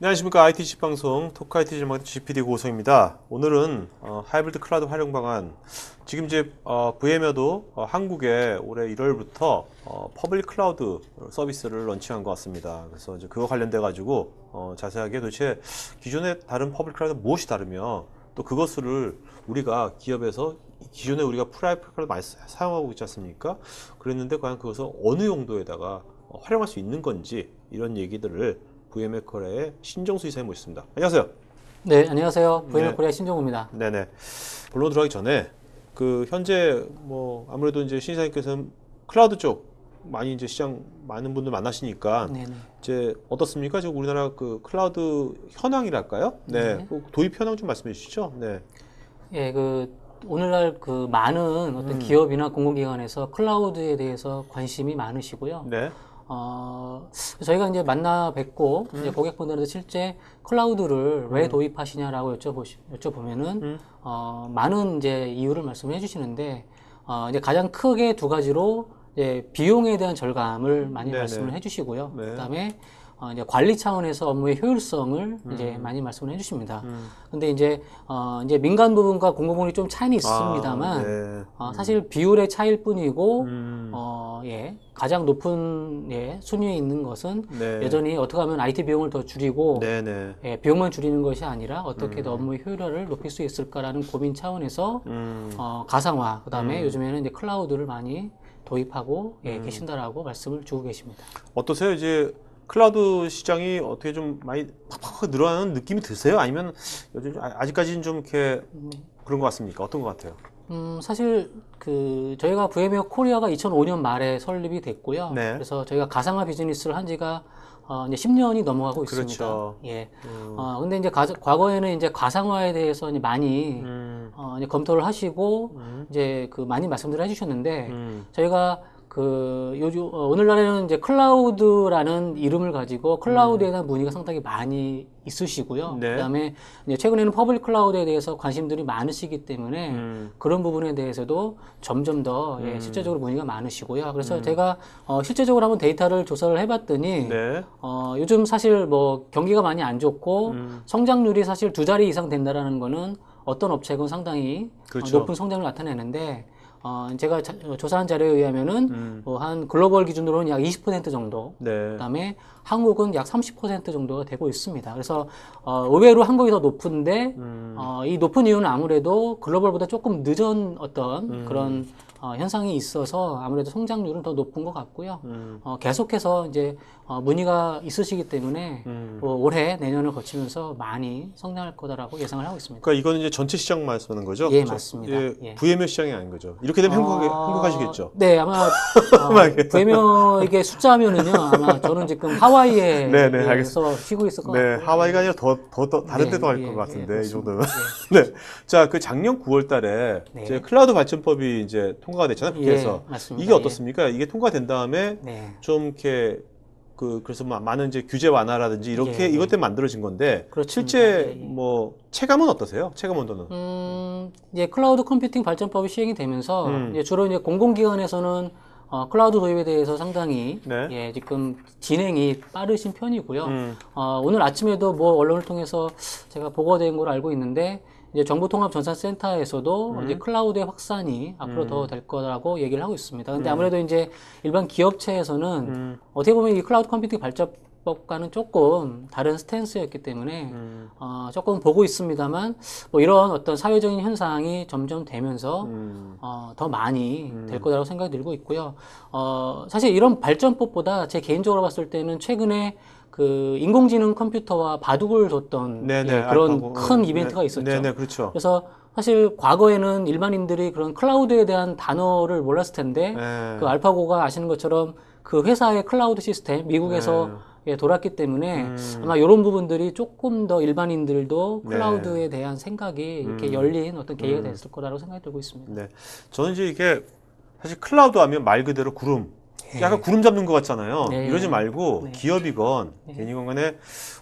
안녕하십니까. ITC 방송 토크 ITC 마케팅 GPD 고성입니다. 오늘은 하이브리드 클라우드 활용 방안, 지금 이제 VM웨어도 한국에 올해 1월부터 퍼블릭 클라우드 서비스를 런칭한 것 같습니다. 그래서 이제 그거 관련돼 가지고 자세하게 도대체 기존의 다른 퍼블릭 클라우드 무엇이 다르며, 또 그것을 우리가 기업에서 기존에 우리가 프라이빗 클라우드 많이 사용하고 있지 않습니까? 그랬는데 과연 그것을 어느 용도에다가 활용할 수 있는 건지, 이런 얘기들을 VMware 코리아의 신정수 이사님 모셨습니다. 안녕하세요. 네, 안녕하세요. VMware 네. 코리아 신정우입니다. 네네. 본론 들어가기 전에 현재 아무래도 이제 신 이사님께서는 클라우드 쪽 많이 이제 시장 많은 분들 만나시니까 네네. 이제 어떻습니까? 지금 우리나라 클라우드 현황이랄까요? 네. 네. 도입 현황 좀 말씀해 주시죠. 네. 예, 오늘날 많은 어떤 기업이나 공공기관에서 클라우드에 대해서 관심이 많으시고요. 네. 저희가 이제 만나 뵙고 이제 고객분들한테 실제 클라우드를 왜 도입하시냐라고 여쭤보면은 많은 이제 이유를 말씀해 주시는데 이제 가장 크게 두 가지로 이제 비용에 대한 절감을 많이 네네. 말씀을 해주시고요. 네. 그다음에 이제 관리 차원에서 업무의 효율성을 이제 많이 말씀을 해주십니다. 근데 이제 민간 부분과 공공 부분이 좀 차이는 있습니다만 네. 사실 비율의 차이일 뿐이고 가장 높은 순위에 있는 것은 네. 여전히 어떻게 하면 IT 비용을 더 줄이고 네네. 비용만 줄이는 것이 아니라 어떻게 더 업무의 효율화를 높일 수 있을까라는 고민 차원에서 가상화, 그다음에 요즘에는 이제 클라우드를 많이 도입하고 계신다라고 말씀을 주고 계십니다. 어떠세요? 이제 클라우드 시장이 어떻게 좀 많이 팍팍 늘어나는 느낌이 드세요? 아니면 요즘 아직까지는 좀 이렇게 그런 것 같습니까? 어떤 것 같아요? 사실 저희가 VM웨어 코리아가 2005년 말에 설립이 됐고요. 네. 그래서 저희가 가상화 비즈니스를 한 지가 이제 10년이 넘어가고 그렇죠. 있습니다. 예. 근데 이제 과거에는 이제 가상화에 대해서 이제 많이 이제 검토를 하시고 이제 많이 말씀들을 해주셨는데 저희가 오늘날에는 이제 클라우드라는 이름을 가지고 클라우드에 대한 문의가 상당히 많이 있으시고요. 네. 그다음에 이제 최근에는 퍼블릭 클라우드에 대해서 관심들이 많으시기 때문에 그런 부분에 대해서도 점점 더 실제적으로 문의가 많으시고요. 그래서 제가 실제적으로 한번 데이터를 조사를 해봤더니 네. 요즘 사실 경기가 많이 안 좋고 성장률이 사실 2자리 이상 된다라는 거는 어떤 업체건 상당히 그렇죠. 높은 성장을 나타내는데 제가 조사한 자료에 의하면은 한 글로벌 기준으로는 약 20% 정도, 네. 그다음에 한국은 약 30% 정도가 되고 있습니다. 그래서 의외로 한국이 더 높은데 이 높은 이유는 아무래도 글로벌보다 조금 늦은 어떤 그런 현상이 있어서 아무래도 성장률은 더 높은 것 같고요. 계속해서 이제 문의가 있으시기 때문에 올해 내년을 거치면서 많이 성장할 거다라고 예상을 하고 있습니다. 그러니까 이거는 이제 전체 시장 말씀하는 거죠? 예, 맞습니다. 예. VMware 시장이 아닌 거죠. 이렇게 되면 행복하시겠죠? 네, 아마 VM웨어에게 숫자면은요, 아마 저는 지금 하와이에 네네, 서 쉬고 있을 것 네, 같고요. 하와이가 아니라 더 다른 네, 데도 갈 예, 것 같은데, 예, 이 정도면. 예. 네. 자, 작년 9월 달에 네. 이제 클라우드 발전법이 이제 통과가 됐잖아요, 국회에서. 예, 맞습니다. 이게 어떻습니까? 이게 통과된 다음에 네. 좀 이렇게 그래서 많은 이제 규제 완화라든지 이렇게 예, 이것 때문에 만들어진 건데, 그렇습니다. 실제 예, 예. 체감은 어떠세요? 체감 온도는? 이제 클라우드 컴퓨팅 발전법이 시행이 되면서 이제 주로 이제 공공기관에서는 클라우드 도입에 대해서 상당히 네. 지금 진행이 빠르신 편이고요. 오늘 아침에도 언론을 통해서 제가 보고된 걸로 알고 있는데 이제 정보통합전산센터에서도 이제 클라우드의 확산이 앞으로 더 될 거라고 얘기를 하고 있습니다. 근데 아무래도 이제 일반 기업체에서는 어떻게 보면 이 클라우드 컴퓨팅 발전법과는 조금 다른 스탠스였기 때문에 조금 보고 있습니다만 이런 어떤 사회적인 현상이 점점 되면서 더 많이 될 거라고 생각이 들고 있고요. 사실 이런 발전법보다 제 개인적으로 봤을 때는 최근에 인공지능 컴퓨터와 바둑을 뒀던 그런 큰 이벤트가 있었죠. 네네, 그렇죠. 그래서 사실 과거에는 일반인들이 그런 클라우드에 대한 단어를 몰랐을 텐데 알파고가 아시는 것처럼 그 회사의 클라우드 시스템 미국에서 돌았기 때문에 아마 이런 부분들이 조금 더 일반인들도 클라우드에 대한 생각이 이렇게 열린 어떤 계기가 됐을 거라고 생각이 들고 있습니다. 네, 저는 이제 이게 사실 클라우드 하면 말 그대로 구름. 약간 구름 잡는 것 같잖아요. 네. 이러지 말고 기업이건 개인이건 간에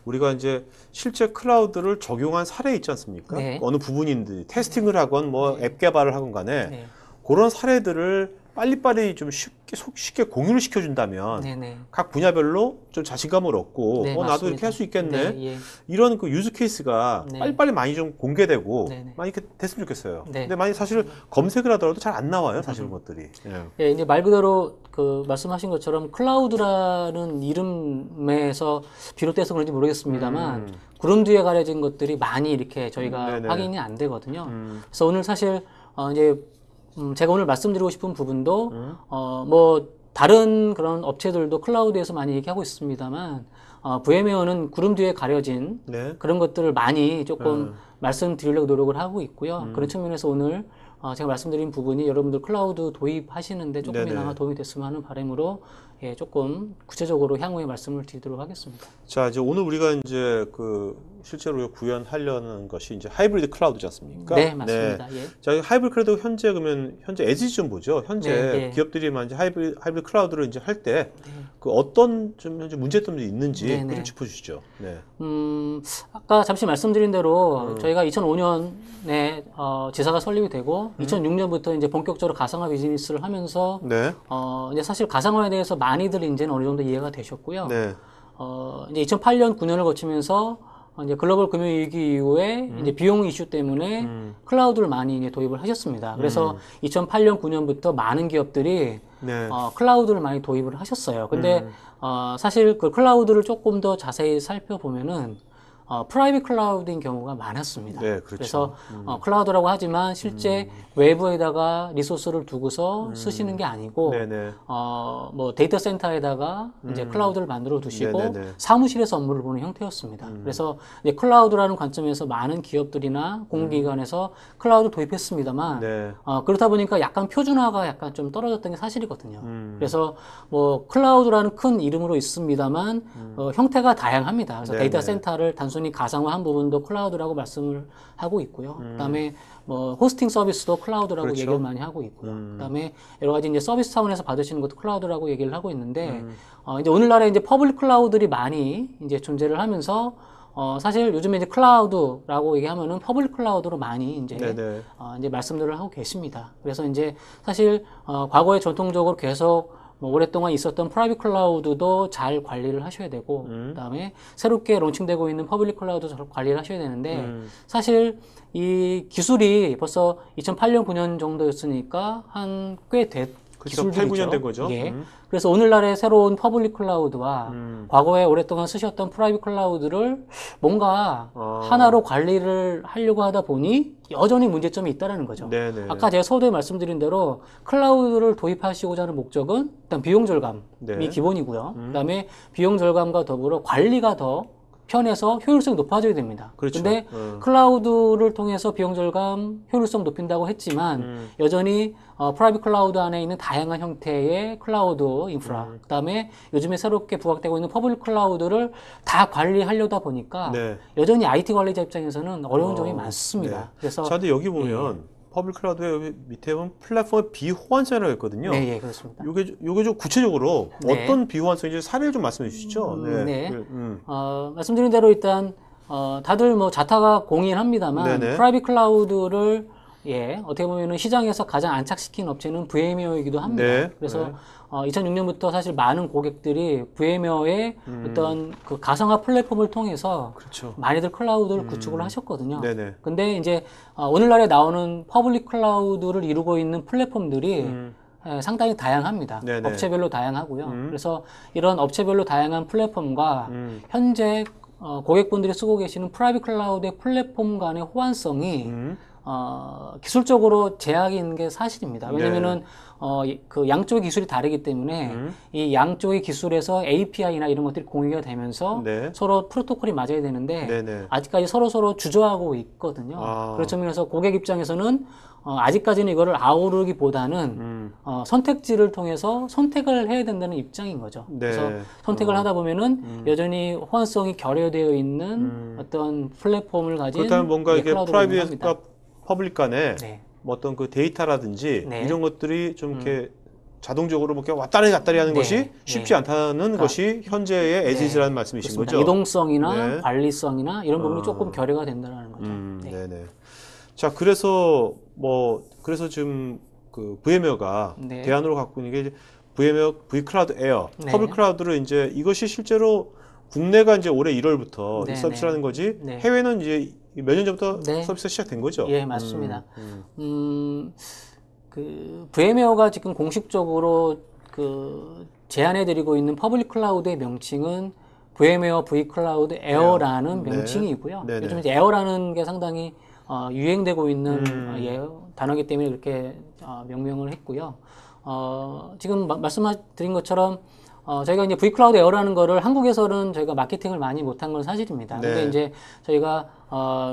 우리가 이제 실제 클라우드를 적용한 사례 있지 않습니까? 네. 어느 부분인지 테스팅을 하건 앱 개발을 하건 간에 그런 사례들을 빨리빨리 좀 쉽게 공유를 시켜준다면 네네. 각 분야별로 좀 자신감을 얻고 네, 나도 맞습니다. 이렇게 할 수 있겠네. 네, 예. 이런 그 유즈 케이스가 네. 빨리빨리 많이 좀 공개되고 네네. 많이 이렇게 됐으면 좋겠어요. 네. 근데 많이 사실 검색을 하더라도 잘 안 나와요. 사실 그런 것들이. 예. 예, 이제 말 그대로 그 말씀하신 것처럼 클라우드라는 이름에서 비롯돼서 그런지 모르겠습니다만 구름 뒤에 가려진 것들이 많이 이렇게 저희가 네네. 확인이 안 되거든요. 그래서 오늘 사실 제가 오늘 말씀드리고 싶은 부분도 뭐 다른 그런 업체들도 클라우드에서 많이 얘기하고 있습니다만 VM웨어는 구름 뒤에 가려진 네. 그런 것들을 많이 조금 말씀드리려고 노력을 하고 있고요. 그런 측면에서 오늘 제가 말씀드린 부분이 여러분들 클라우드 도입하시는데 조금이나마 네네. 도움이 됐으면 하는 바람으로 예, 조금 구체적으로 향후에 말씀을 드리도록 하겠습니다. 자, 이제 오늘 우리가 이제 그 실제로 구현하려는 것이 이제 하이브리드 클라우드지 않습니까? 네, 맞습니다. 예. 자, 이 하이브리드 클라우드 현재 그러면 현재 에지 좀 보죠. 현재 네. 기업들이 이제 하이브리드 클라우드를 이제 할 때 네. 그 어떤 좀 현재 문제점들이 있는지 네, 그거 네. 좀 짚어주시죠. 네. 아까 잠시 말씀드린 대로 저희가 2005년에 지사가 설립이 되고 2006년부터 이제 본격적으로 가상화 비즈니스를 하면서 네. 이제 사실 가상화에 대해서 많이들 이제는 어느 정도 이해가 되셨고요. 네. 이제 2008년, 9년을 거치면서 이제 글로벌 금융위기 이후에 이제 비용 이슈 때문에 클라우드를 많이 이제 도입을 하셨습니다. 그래서 2008년, 9년부터 많은 기업들이 네. 클라우드를 많이 도입을 하셨어요. 근데 사실 그 클라우드를 조금 더 자세히 살펴보면은 프라이빗 클라우드인 경우가 많았습니다. 네, 그렇죠. 그래서 클라우드라고 하지만 실제 외부에다가 리소스를 두고서 쓰시는 게 아니고 네네. 뭐 데이터 센터에다가 이제 클라우드를 만들어 두시고 네네네. 사무실에서 업무를 보는 형태였습니다. 그래서 이제 클라우드라는 관점에서 많은 기업들이나 공공기관에서 클라우드 도입했습니다만 네. 그렇다 보니까 약간 표준화가 약간 좀 떨어졌던 게 사실이거든요. 그래서 뭐 클라우드라는 큰 이름으로 있습니다만 형태가 다양합니다. 그래서 네네. 데이터 센터를 단순히 가상화한 부분도 클라우드라고 말씀을 하고 있고요. 그다음에 뭐 호스팅 서비스도 클라우드라고 그렇죠. 얘기를 많이 하고 있고요. 그다음에 여러 가지 이제 서비스 차원에서 받으시는 것도 클라우드라고 얘기를 하고 있는데 이제 오늘날에 이제 퍼블릭 클라우드들이 많이 이제 존재를 하면서 사실 요즘에 이제 클라우드라고 얘기하면은 퍼블릭 클라우드로 많이 이제 네네. 이제 말씀들을 하고 계십니다. 그래서 이제 사실 과거에 전통적으로 계속 뭐 오랫동안 있었던 프라이빗 클라우드도 잘 관리를 하셔야 되고 그다음에 새롭게 론칭되고 있는 퍼블릭 클라우드도 잘 관리를 하셔야 되는데 사실 이 기술이 벌써 2008년 9년 정도였으니까 한 꽤 그렇죠. 기술들이죠. 8, 9년 된 거죠. 예. 그래서 오늘날의 새로운 퍼블릭 클라우드와 과거에 오랫동안 쓰셨던 프라이빗 클라우드를 뭔가 하나로 관리를 하려고 하다 보니 여전히 문제점이 있다는 거죠. 네네. 아까 제가 서두에 말씀드린 대로 클라우드를 도입하시고자 하는 목적은 일단 비용 절감이 네. 기본이고요. 그다음에 비용 절감과 더불어 관리가 더 편해서 효율성이 높아져야 됩니다. 그렇죠. 근데 클라우드를 통해서 비용 절감, 효율성 높인다고 했지만 여전히 프라이빗 클라우드 안에 있는 다양한 형태의 클라우드 인프라, 그다음에 요즘에 새롭게 부각되고 있는 퍼블릭 클라우드를 다 관리하려다 보니까 네. 여전히 IT 관리자 입장에서는 어려운 점이 많습니다. 네. 그래서 자, 근데 여기 보면 퍼블릭 클라우드에 여기 밑에 보면 플랫폼의 비호환성이라고 있거든요. 네, 예, 그렇습니다. 요게 좀 구체적으로 네. 어떤 비호환성인지 사례를 좀 말씀해 주시죠. 네. 그, 말씀드린 대로 일단 다들 뭐 자타가 공인합니다만 네네. 프라이빗 클라우드를 어떻게 보면은 시장에서 가장 안착시킨 업체는 VM웨어이기도 합니다. 네. 그래서 네. 2006년부터 사실 많은 고객들이 VM웨어의 어떤 그 가상화 플랫폼을 통해서 그렇죠. 많이들 클라우드를 구축을 하셨거든요. 네네. 근데 이제 오늘날에 나오는 퍼블릭 클라우드를 이루고 있는 플랫폼들이 상당히 다양합니다. 네네. 업체별로 다양하고요. 그래서 이런 업체별로 다양한 플랫폼과 현재 고객분들이 쓰고 계시는 프라이빗 클라우드의 플랫폼 간의 호환성이 기술적으로 제약이 있는 게 사실입니다. 왜냐면은 그 양쪽의 기술이 다르기 때문에 이 양쪽의 기술에서 API나 이런 것들이 공유가 되면서 네. 서로 프로토콜이 맞아야 되는데 네네. 아직까지 서로 주저하고 있거든요. 그런 측면에서 고객 입장에서는 아직까지는 이거를 아우르기보다는 선택지를 통해서 선택을 해야 된다는 입장인 거죠. 네. 그래서 선택을 하다 보면은 여전히 호환성이 결여되어 있는 어떤 플랫폼을 가진 그렇다면 뭔가 이게 클라우드가 있는 프라이빗과 퍼블릭 간에 네. 뭐 어떤 그 데이터라든지 네. 이런 것들이 좀 이렇게 자동적으로 뭐 이렇게 왔다리 갔다리 하는 네. 것이 쉽지 않다는 것이 현재의 에지지라는 말씀이신 그렇습니다. 거죠? 이동성이나 네. 관리성이나 이런 부분이 조금 결여가 된다는 거죠. 네. 네네. 자, 그래서 지금 그 VM웨어가 네. 대안으로 갖고 있는 게 이제 VM웨어 vCloud Air, 네. 퍼블릭 클라우드를 이제 이것이 실제로 국내가 이제 올해 1월부터 네, 이 서비스라는 네. 거지 네. 해외는 이제 몇 년 전부터 네. 서비스가 시작된 거죠. 예, 맞습니다. 그 VM웨어가 지금 공식적으로 그 제안해드리고 있는 퍼블릭 클라우드의 명칭은 VM웨어 vCloud Air라는 네. 명칭이고요. 네네. 요즘 이제 Air라는 게 상당히 유행되고 있는 단어이기 때문에 그렇게 명명을 했고요. 지금 말씀드린 것처럼 저희가 이제 vCloud Air라는 거를 한국에서는 저희가 마케팅을 많이 못한 건 사실입니다. 네. 근데 이제 저희가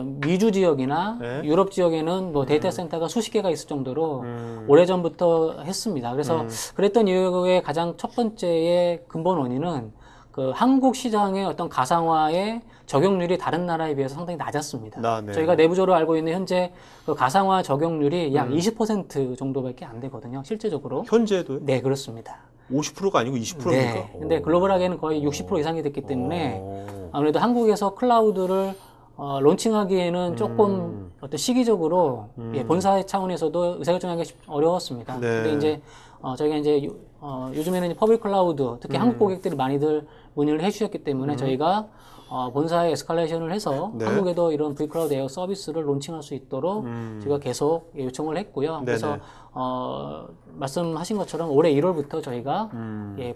미주 지역이나 네. 유럽 지역에는 뭐 데이터 센터가 수십 개가 있을 정도로 오래전부터 했습니다. 그래서 그랬던 이유의 가장 첫 번째의 근본 원인은 그 한국 시장의 어떤 가상화의 적용률이 다른 나라에 비해서 상당히 낮았습니다. 네. 저희가 내부적으로 알고 있는 현재 그 가상화 적용률이 약 20% 정도밖에 안 되거든요. 실제적으로. 현재도 네, 그렇습니다. 50%가 아니고 20%입니까? 네. 근데 글로벌하게는 거의 60% 이상이 됐기 때문에 아무래도 한국에서 클라우드를 론칭하기에는 조금 어떤 시기적으로 본사 차원에서도 의사결정하기 어려웠습니다. 네. 근데 이제 저희가 이제 요즘에는 이제 퍼블릭 클라우드 특히 한국 고객들이 많이들 문의를 해주셨기 때문에 저희가 본사에 에스컬레이션을 해서 네. 한국에도 이런 vCloud Air 서비스를 론칭할 수 있도록 저희가 계속 요청을 했고요. 그래서 말씀하신 것처럼 올해 1월부터 저희가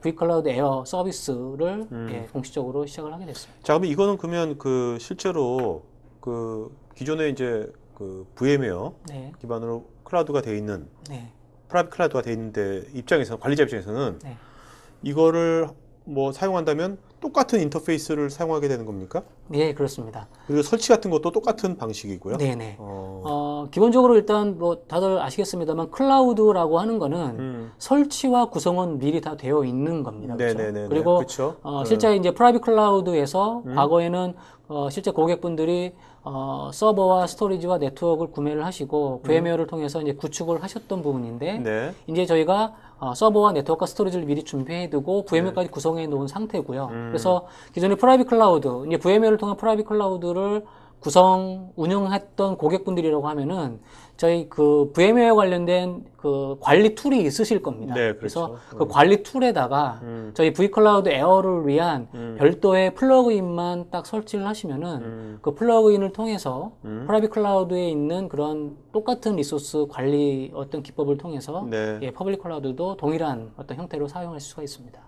vCloud Air 서비스를 공식적으로 시작을 하게 됐습니다. 자, 그럼 이거는 그러면 그 실제로 그 기존에 이제 그 VM웨어 네. 기반으로 클라우드가 돼 있는 네. 프라이빗 클라우드가 돼 있는데 입장에서 관리자 입장에서는 네. 이거를 뭐 사용한다면 똑같은 인터페이스를 사용하게 되는 겁니까? 네, 그렇습니다. 그리고 설치 같은 것도 똑같은 방식이고요. 네네. 기본적으로 일단 뭐 다들 아시겠습니다만 클라우드라고 하는 거는 설치와 구성은 미리 다 되어 있는 겁니다. 그렇죠? 네네네. 그리고 그렇죠. 실제 이제 프라이빗 클라우드에서 과거에는 실제 고객분들이 서버와 스토리지와 네트워크를 구매를 하시고 VM웨어를 통해서 이제 구축을 하셨던 부분인데 네. 이제 저희가 서버와 네트워크와 스토리지를 미리 준비해두고 VM웨어까지 구성해 놓은 상태고요. 그래서 기존의 프라이빗 클라우드, 이제 VM웨어를 통한 프라이빗 클라우드를 구성 운영했던 고객분들이라고 하면은 저희 그 VM웨어 관련된 그 관리 툴이 있으실 겁니다. 네, 그래서 그렇죠. 그 관리 툴에다가 저희 vCloud Air를 위한 별도의 플러그인만 딱 설치를 하시면은 그 플러그인을 통해서 프라이빗 클라우드에 있는 그런 똑같은 리소스 관리 어떤 기법을 통해서 네. 퍼블릭 클라우드도 동일한 어떤 형태로 사용할 수가 있습니다.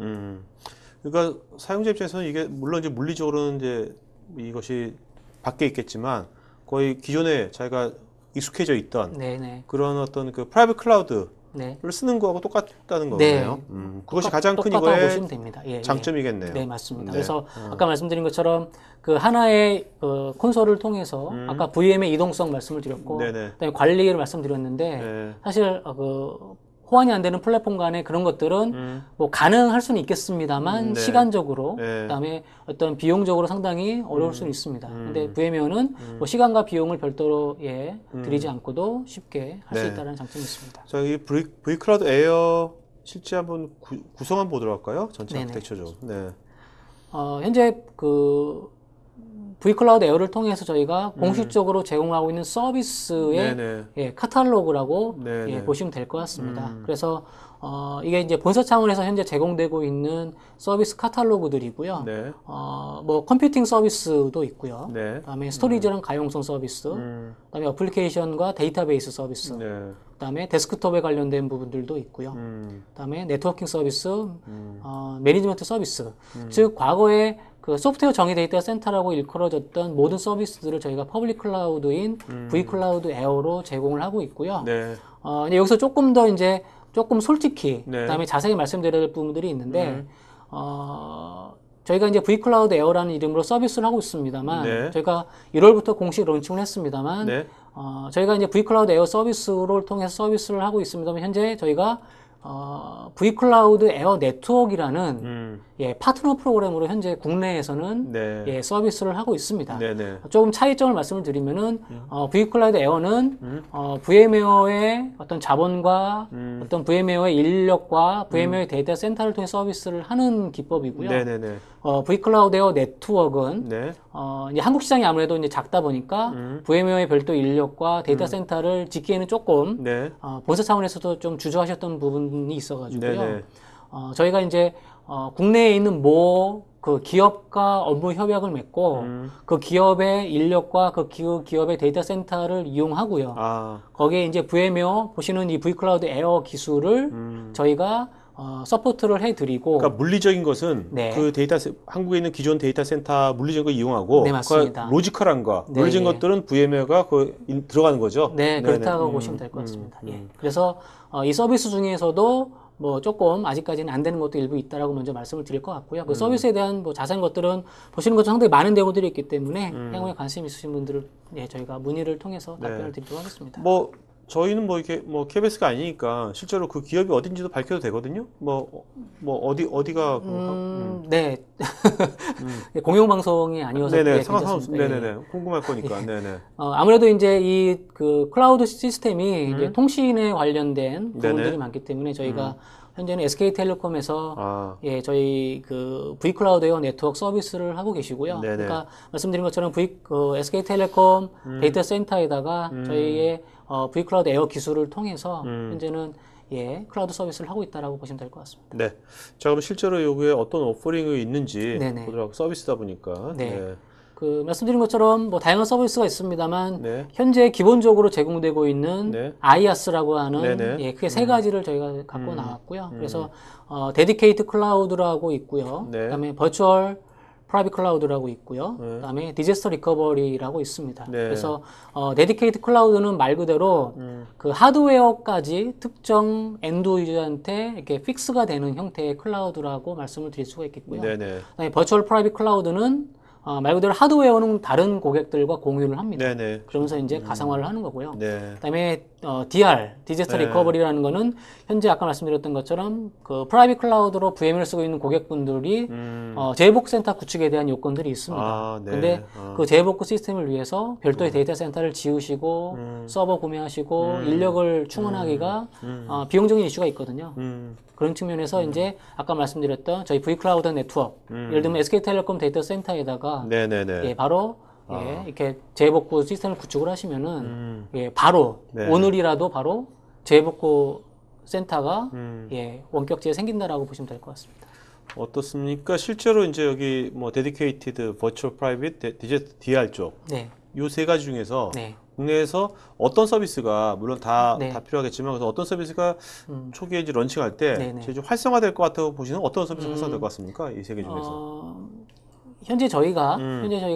그러니까 사용자 입장에서는 이게 물론 이제 물리적으로는 이제 이것이 밖에 있겠지만 거의 기존에 자기가 익숙해져 있던 네네. 그런 어떤 그 프라이빗 클라우드를 네. 쓰는 거하고 똑같다는 네. 거네요. 그것이 가장 큰 똑같다고 이거의 보시면 됩니다. 예, 장점이겠네요. 네, 맞습니다. 네. 그래서 아까 말씀드린 것처럼 그 하나의 콘솔을 통해서 아까 VM의 이동성 말씀을 드렸고 네네. 그다음에 관리를 말씀드렸는데 네. 사실 그 호환이 안 되는 플랫폼 간의 그런 것들은 뭐 가능할 수는 있겠습니다만 네. 시간적으로 네. 그다음에 어떤 비용적으로 상당히 어려울 수는 있습니다. 근데 VM웨어는 뭐 시간과 비용을 별도로 들이지 않고도 쉽게 할 수 네. 있다는 장점이 있습니다. 자, 이 vCloud Air 실제 한번 구성 한번 보도록 할까요? 전체 네네. 아키텍처 좀. 네. 현재 그 vCloud Air를 통해서 저희가 공식적으로 제공하고 있는 서비스의 네네. 카탈로그라고 네네. 보시면 될 것 같습니다. 그래서 이게 이제 본사 차원에서 현재 제공되고 있는 서비스 카탈로그들이고요. 네. 뭐 컴퓨팅 서비스도 있고요. 네. 그다음에 스토리지랑 가용성 서비스, 그다음에 어플리케이션과 데이터베이스 서비스, 네. 그다음에 데스크톱에 관련된 부분들도 있고요. 그다음에 네트워킹 서비스, 매니지먼트 서비스. 즉 과거에 그 소프트웨어 정의 데이터 센터라고 일컬어졌던 모든 서비스들을 저희가 퍼블릭 클라우드인 vCloud Air로 제공을 하고 있고요. 네. 이제 여기서 조금 더 이제 조금 솔직히 네. 그다음에 자세히 말씀드려야 될 부분들이 있는데 저희가 이제 vCloud Air라는 이름으로 서비스를 하고 있습니다만 네. 저희가 1월부터 공식 론칭을 했습니다만 네. 저희가 이제 vCloud Air 서비스를 통해서 서비스를 하고 있습니다만 현재 저희가 vCloud Air 네트워크라는 파트너 프로그램으로 현재 국내에서는 네. 서비스를 하고 있습니다. 네네. 조금 차이점을 말씀을 드리면은 vCloud Air는 VM웨어의 어떤 자본과 어떤 VM웨어의 인력과 VM웨어의 데이터 센터를 통해 서비스를 하는 기법이고요. 네네네. V클라우드 에어 네트워크는 네. 이제 한국 시장이 아무래도 이제 작다 보니까 VM웨어의 별도 인력과 데이터 센터를 짓기에는 조금 네. 본사 차원에서도 좀 주저하셨던 부분이 있어가지고요. 네네. 저희가 이제 국내에 있는 그 기업과 업무 협약을 맺고 그 기업의 인력과 그 기업의 데이터 센터를 이용하고요. 거기에 이제 VM웨어 보시는 이 V클라우드 에어 기술을 저희가 서포트를 해드리고. 그러니까 물리적인 것은 네. 그 한국에 있는 기존 데이터 센터 물리적인 걸 이용하고, 네, 맞습니다. 로지컬한 거, 네, 물리적인 네. 것들은 VM웨어가 들어가는 거죠. 네, 네네. 그렇다고 보시면 될 것 같습니다. 예. 그래서 이 서비스 중에서도 뭐 조금 아직까지는 안 되는 것도 일부 있다라고 먼저 말씀을 드릴 것 같고요. 그 서비스에 대한 뭐 자세한 것들은 보시는 것처럼 상당히 많은 데모들이 있기 때문에 향후에 관심 있으신 분들을 저희가 문의를 통해서 답변을 드리도록 하겠습니다. 뭐 저희는 뭐 이렇게 뭐 KBS가 아니니까 실제로 그 기업이 어딘지도 밝혀도 되거든요. 뭐 어디가 네. 공영 방송이 아니어서 네네. 괜찮습니다. 네네네. 궁금할 거니까. 네네. 아무래도 이제 그 클라우드 시스템이 이제 통신에 관련된 부분들이 네네. 많기 때문에 저희가 현재는 SK텔레콤에서 저희 그 V클라우드 에어 네트워크 서비스를 하고 계시고요. 네네. 그러니까 말씀드린 것처럼 SK텔레콤 데이터 센터에다가 저희의 V클라우드 에어 기술을 통해서 현재는 클라우드 서비스를 하고 있다라고 보시면 될 것 같습니다. 네. 자, 그럼 실제로 여기에 어떤 오퍼링이 있는지 네네. 보도록 서비스다 보니까. 네. 그 말씀드린 것처럼 뭐 다양한 서비스가 있습니다만 네. 현재 기본적으로 제공되고 있는 네. IaaS라고 하는 네네. 크게 세 가지를 저희가 갖고 나왔고요. 그래서 데디케이트 클라우드라고 있고요. 네. 그다음에 버추얼 프라이빗 클라우드라고 있고요. 그다음에 디자스터 리커버리라고 있습니다. 네. 그래서 데디케이트 클라우드는 말 그대로 그 하드웨어까지 특정 엔드 유저한테 이렇게 픽스가 되는 형태의 클라우드라고 말씀을 드릴 수가 있겠고요. 네네. 그다음에 버추얼 프라이빗 클라우드는 말 그대로 하드웨어는 다른 고객들과 공유를 합니다. 네네. 그러면서 이제 가상화를 하는 거고요. 네. 그다음에 DR, 디자스터 네. 리커버리라는 거는 현재 아까 말씀드렸던 것처럼 그 프라이빗 클라우드로 VM을 쓰고 있는 고객분들이 재해복 센터 구축에 대한 요건들이 있습니다. 네. 근데 그 재해복구 시스템을 위해서 별도의 데이터 센터를 지으시고 서버 구매하시고 인력을 충원하기가 비용적인 이슈가 있거든요. 그런 측면에서 이제 아까 말씀드렸던 저희 V클라우드 네트워크, 예를 들면 SK텔레콤 데이터 센터에다가 네네네. 바로 이렇게 재해복구 시스템을 구축을 하시면은 바로 네. 오늘이라도 바로 재해복구 센터가 원격지에 생긴다라고 보시면 될 것 같습니다. 어떻습니까? 실제로 이제 여기 뭐 데디케이티드 버추얼 프라이빗 디제트 DR 쪽 네. 요 세 가지 중에서 네. 국내에서 어떤 서비스가 물론 다 네. 필요하겠지만 그래서 어떤 서비스가 초기에 이제 런칭할 때 네네. 제일 좀 활성화될 것 같다고 보시는 어떤 서비스가 활성화될 것 같습니까? 이 세 개 중에서. 현재 저희가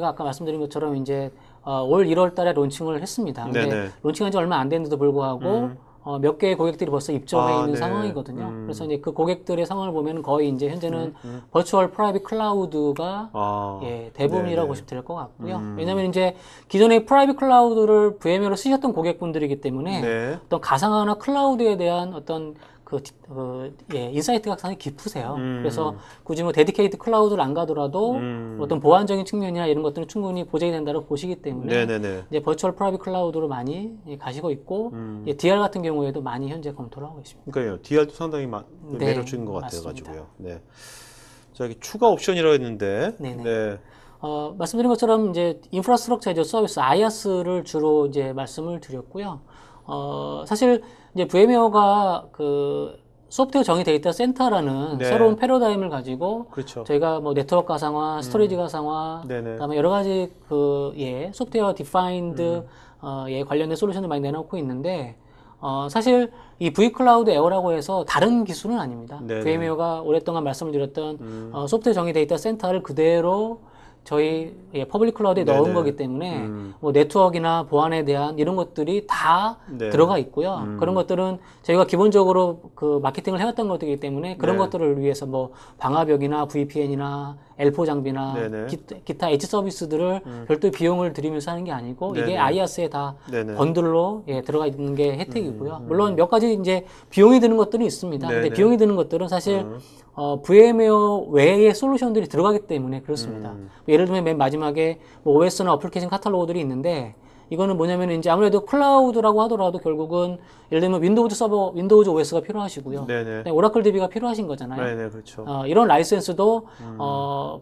아까 말씀드린 것처럼 이제 올 1월 달에 론칭을 했습니다. 근데 네네. 론칭한 지 얼마 안 됐는데도 불구하고 몇 개의 고객들이 벌써 입점해 있는 네. 상황이거든요. 그래서 이제 그 고객들의 상황을 보면 거의 이제 현재는 버추얼 프라이빗 클라우드가 대부분이라고 네네. 보시면 될 것 같고요. 왜냐하면 이제 기존의 프라이빗 클라우드를 VM웨어로 쓰셨던 고객분들이기 때문에 네. 어떤 가상화나 클라우드에 대한 어떤 인사이트가 상당히 깊으세요. 그래서 굳이 뭐 데디케이트 클라우드를 안 가더라도 어떤 보안적인 측면이나 이런 것들은 충분히 보장이 된다고 보시기 때문에 네네네. 이제 버추얼 프라이빗 클라우드로 많이 가시고 있고 DR 같은 경우에도 많이 현재 검토를 하고 있습니다. 그러니까요. DR도 상당히 네, 매력적인 것 맞습니다. 같아가지고요. 네. 자, 여기 추가 옵션이라고 했는데. 네네. 네. 말씀드린 것처럼 이제 인프라스트럭처 에즈 서비스 IaaS를 주로 이제 말씀을 드렸고요. 사실 이제 VM웨어가 그 소프트웨어 정의 데이터 센터라는 네. 새로운 패러다임을 가지고 그렇죠. 저희가 뭐 네트워크 가상화, 스토리지 가상화, 네네. 그다음에 여러 가지 소프트웨어 디파인드 관련된 솔루션을 많이 내놓고 있는데 사실 이 V클라우드 에어라고 해서 다른 기술은 아닙니다. 네네. VM웨어가 오랫동안 말씀을 드렸던 소프트웨어 정의 데이터 센터를 그대로 저희 퍼블릭 클라우드에 네네. 넣은 거기 때문에 뭐 네트워크나 보안에 대한 이런 것들이 다 네. 들어가 있고요. 그런 것들은 저희가 기본적으로 그 마케팅을 해왔던 것들이기 때문에 그런 네. 것들을 위해서 뭐 방화벽이나 VPN이나 L4 장비나 네네. 기타 엣지 서비스들을 별도의 비용을 들이면서 하는 게 아니고 네네. 이게 IaaS에 다 네네. 번들로 들어가 있는 게 혜택이고요. 물론 몇 가지 이제 비용이 드는 것들은 있습니다. 근데 네네. 비용이 드는 것들은 사실 VM웨어 외의 솔루션들이 들어가기 때문에 그렇습니다. 예를 들면 맨 마지막에 뭐 OS나 어플리케이션 카탈로그들이 있는데 이거는 뭐냐면 이제 아무래도 클라우드라고 하더라도 결국은 예를 들면 윈도우즈 서버, 윈도우즈 OS가 필요하시고요. 네네. 오라클 DB가 필요하신 거잖아요. 네네, 그렇죠. 이런 라이센스도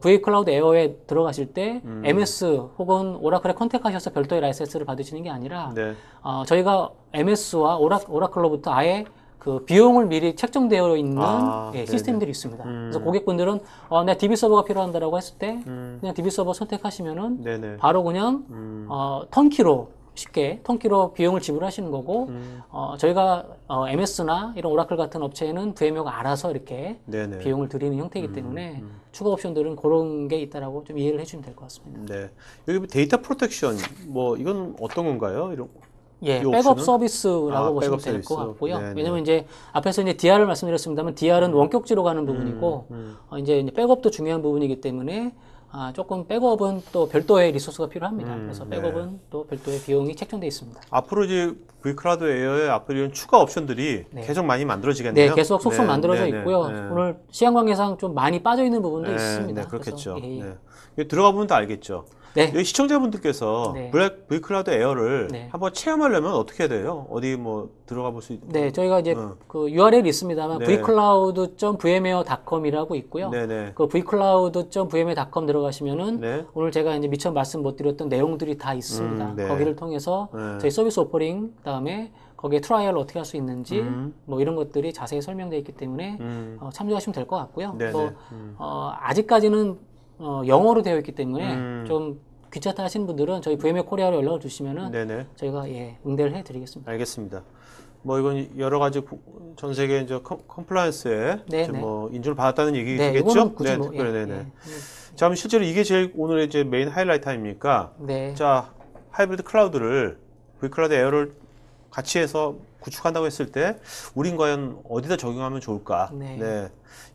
VA 클라우드 에어에 들어가실 때 MS 혹은 오라클에 컨택하셔서 별도의 라이센스를 받으시는 게 아니라 네. 저희가 MS와 오라클로부터 아예 그 비용을 미리 책정되어 있는 네네. 시스템들이 있습니다. 그래서 고객분들은 내 DB 서버가 필요한다라고 했을 때 그냥 DB 서버 선택하시면은 네네. 바로 그냥 턴키로 쉽게 턴키로 비용을 지불하시는 거고 저희가 MS나 이런 오라클 같은 업체에는 VMware가 알아서 이렇게 네네. 비용을 드리는 형태이기 때문에 추가 옵션들은 그런 게 있다라고 좀 이해를 해주면 될 것 같습니다. 네. 여기 데이터 프로텍션 뭐 이건 어떤 건가요? 이런 예, 이 백업 옵션은? 서비스라고 보시면 백업 될 것 서비스. 같고요. 네네. 왜냐면 이제 앞에서 이제 DR을 말씀드렸습니다만 DR은 원격지로 가는 부분이고 이제 백업도 중요한 부분이기 때문에 조금 백업은 또 별도의 리소스가 필요합니다. 그래서 백업은 또 별도의 비용이 책정되어 있습니다. 앞으로 이제 V클라우드 에어에 앞으로 이런 추가 옵션들이 계속 많이 만들어지겠네요. 네, 계속 속속 만들어져 네네. 있고요. 네. 오늘 시간 관계상 좀 많이 빠져 있는 부분도 네, 있습니다. 네, 그렇겠죠. 그래서, 예, 예. 네. 여기 들어가 보면 다 알겠죠. 네. 여기 시청자분들께서 네. V클라우드 에어를 네. 한번 체험하려면 어떻게 해야 돼요? 어디 뭐 들어가 볼 수 있나요? 네, 저희가 이제 그 URL이 있습니다만 네. vcloud.vmware.com이라고 있고요. 네네. 그 vcloud.vmware.com 들어가시면은 네. 오늘 제가 이제 미처 말씀 못 드렸던 내용들이 다 있습니다. 네. 거기를 통해서 네. 저희 서비스 오퍼링 그다음에 거기에 트라이얼을 어떻게 할 수 있는지 뭐 이런 것들이 자세히 설명되어 있기 때문에 참조하시면 될 것 같고요. 네네. 또 아직까지는 영어로 되어 있기 때문에 좀 귀찮다 하시는 분들은 저희 VMware 코리아로 연락을 주시면은 네네. 저희가 응대를 해드리겠습니다. 알겠습니다. 뭐 이건 여러 가지 전 세계 이제 컴플라이언스에 네, 이제 네. 뭐 인증을 받았다는 네, 얘기겠죠? 이거는 굳이 네, 뭐, 특별히 예, 네네. 예. 자, 그럼 실제로 이게 제일 오늘의 이제 메인 하이라이트 아닙니까? 네. 자, 하이브리드 클라우드를 V클라우드 에어를 같이 해서 구축한다고 했을 때 우린 과연 어디다 적용하면 좋을까? 네.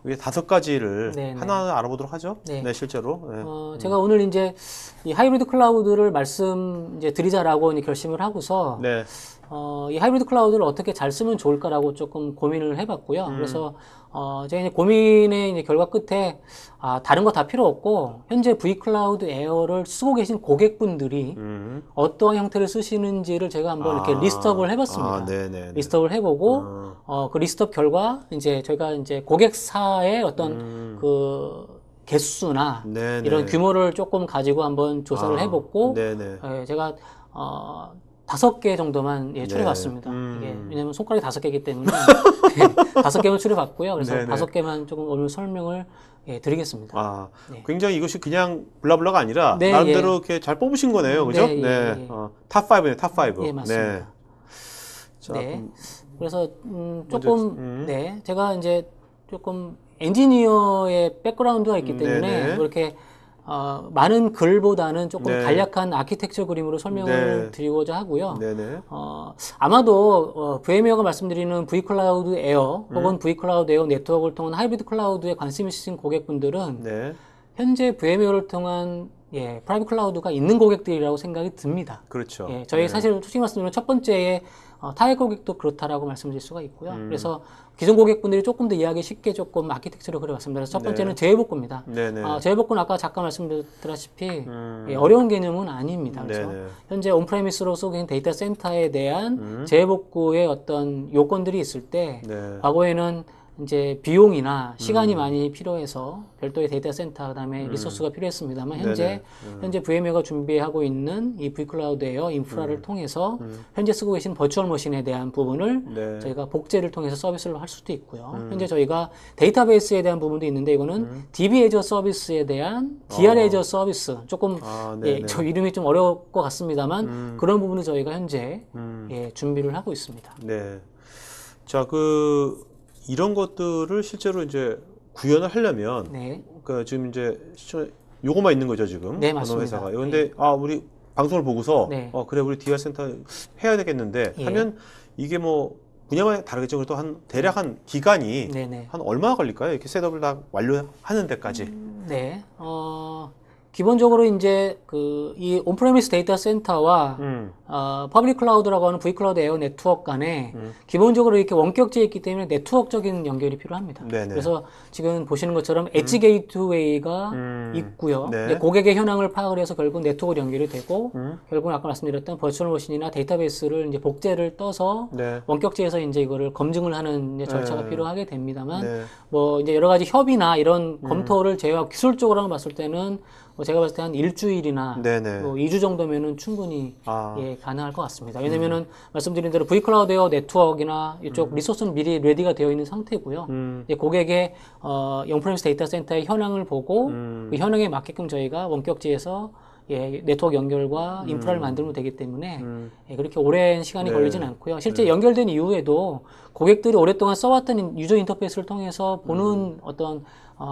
이게 5가지를 네, 네. 하나하나 알아보도록 하죠. 네. 네, 실제로. 네. 제가 오늘 이제 이 하이브리드 클라우드를 말씀 이제 드리자라고 이제 결심을 하고서 네. 이 하이브리드 클라우드를 어떻게 잘 쓰면 좋을까라고 조금 고민을 해봤고요. 그래서 제가 이제 고민의 이제 결과 끝에 다른 거 다 필요 없고 현재 V클라우드 에어를 쓰고 계신 고객분들이 어떠한 형태를 쓰시는지를 제가 한번 이렇게 리스트업을 해봤습니다. 네네. 리스트업을 해보고 그 리스트업 결과 이제 저희가 이제 고객사의 어떤 그 개수나 네네. 이런 규모를 조금 가지고 한번 조사를 해봤고 네네. 제가 5개 정도만 추려봤습니다. 이게 왜냐면 손가락이 5개이기 때문에 5개만 추려봤고요. 그래서 네네. 5개만 조금 오늘 설명을 드리겠습니다. 네. 굉장히 이것이 그냥 블라블라가 아니라 네, 나름대로 이렇게 잘 뽑으신 거네요, 그죠? 네, 예. 탑5네, 탑5. 예, 맞습니다. 네. 자, 네. 그래서 조금 제가 이제 조금 엔지니어의 백그라운드가 있기 때문에 네네. 뭐 이렇게 많은 글보다는 조금 네. 간략한 아키텍처 그림으로 설명을 네. 드리고자 하고요. 네네. 아마도 VMware가 말씀드리는 V클라우드 에어 혹은 V클라우드 에어 네트워크를 통한 하이브리드 클라우드에 관심 있으신 고객분들은 네. 현재 VMware를 통한 프라이빗 클라우드가 있는 고객들이라고 생각이 듭니다. 그렇죠. 저희 네. 사실 솔직히 말씀드리면 첫 번째에 타겟 고객도 그렇다라고 말씀드릴 수가 있고요. 그래서 기존 고객분들이 조금 더 이해하기 쉽게 조금 아키텍처를 그려봤습니다. 그래서 첫 번째는 제외복구입니다. 네네. 제외복구는 아까 잠깐 말씀드렸다시피 어려운 개념은 아닙니다. 그래서 네네. 현재 온프레미스로 쓰고 있는 데이터 센터에 대한 제외복구의 어떤 요건들이 있을 때 네. 과거에는 이제 비용이나 시간이 많이 필요해서 별도의 데이터 센터 그다음에 리소스가 필요했습니다만 현재 VMware가 준비하고 있는 이 V클라우드 에어 인프라를 통해서 현재 쓰고 계신 버추얼 머신에 대한 부분을 네. 저희가 복제를 통해서 서비스를 할 수도 있고요. 현재 저희가 데이터베이스에 대한 부분도 있는데 이거는 DB 애저 서비스에 대한 DR 애저 서비스 조금 네네. 저 이름이 좀 어려울 것 같습니다만 그런 부분을 저희가 현재 준비를 하고 있습니다. 네. 자, 이런 것들을 실제로 이제 구현을 하려면, 네. 지금 이제 요거만 있는 거죠, 지금. 네, 어느 맞습니다. 회사가. 근데, 우리 방송을 보고서, 네. 그래, 우리 DR 센터 해야 되겠는데, 하면 이게 뭐, 분야가 다르겠죠. 그래도 대략 한 기간이 네네. 한 얼마나 걸릴까요? 이렇게 셋업을 다 완료하는 데까지. 네. 기본적으로 이제 이 온프레미스 데이터 센터와 퍼블릭 클라우드라고 하는 vCloud 에어 네트워크 간에 기본적으로 이렇게 원격제에 있기 때문에 네트워크적인 연결이 필요합니다. 네네. 그래서 지금 보시는 것처럼 엣지 게이트웨이가 있고요. 네. 근데 고객의 현황을 파악을 해서 결국 네트워크 연결이 되고 결국은 아까 말씀드렸던 버추얼 머신이나 데이터베이스를 이제 복제를 떠서 네. 원격제에서 이제 이거를 검증을 하는 이제 절차가 네. 필요하게 됩니다만 네. 뭐 이제 여러 가지 협의나 이런 검토를 제외하고 기술적으로 봤을 때는 뭐 제가 봤을 때 한 일주일이나 네네. 뭐 2주 정도면은 충분히 아. 예, 가능할 것 같습니다. 왜냐면은 말씀드린 대로 vCloud 에어 네트워크나 이쪽 리소스는 미리 레디가 되어 있는 상태고요. 이제 고객의 온프레미스 데이터 센터의 현황을 보고 그 현황에 맞게끔 저희가 원격지에서 예, 네트워크 연결과 인프라를 만들면 되기 때문에 예, 그렇게 오랜 시간이 네. 걸리진 않고요. 실제 연결된 이후에도 고객들이 오랫동안 써왔던 유저 인터페이스를 통해서 보는 어떤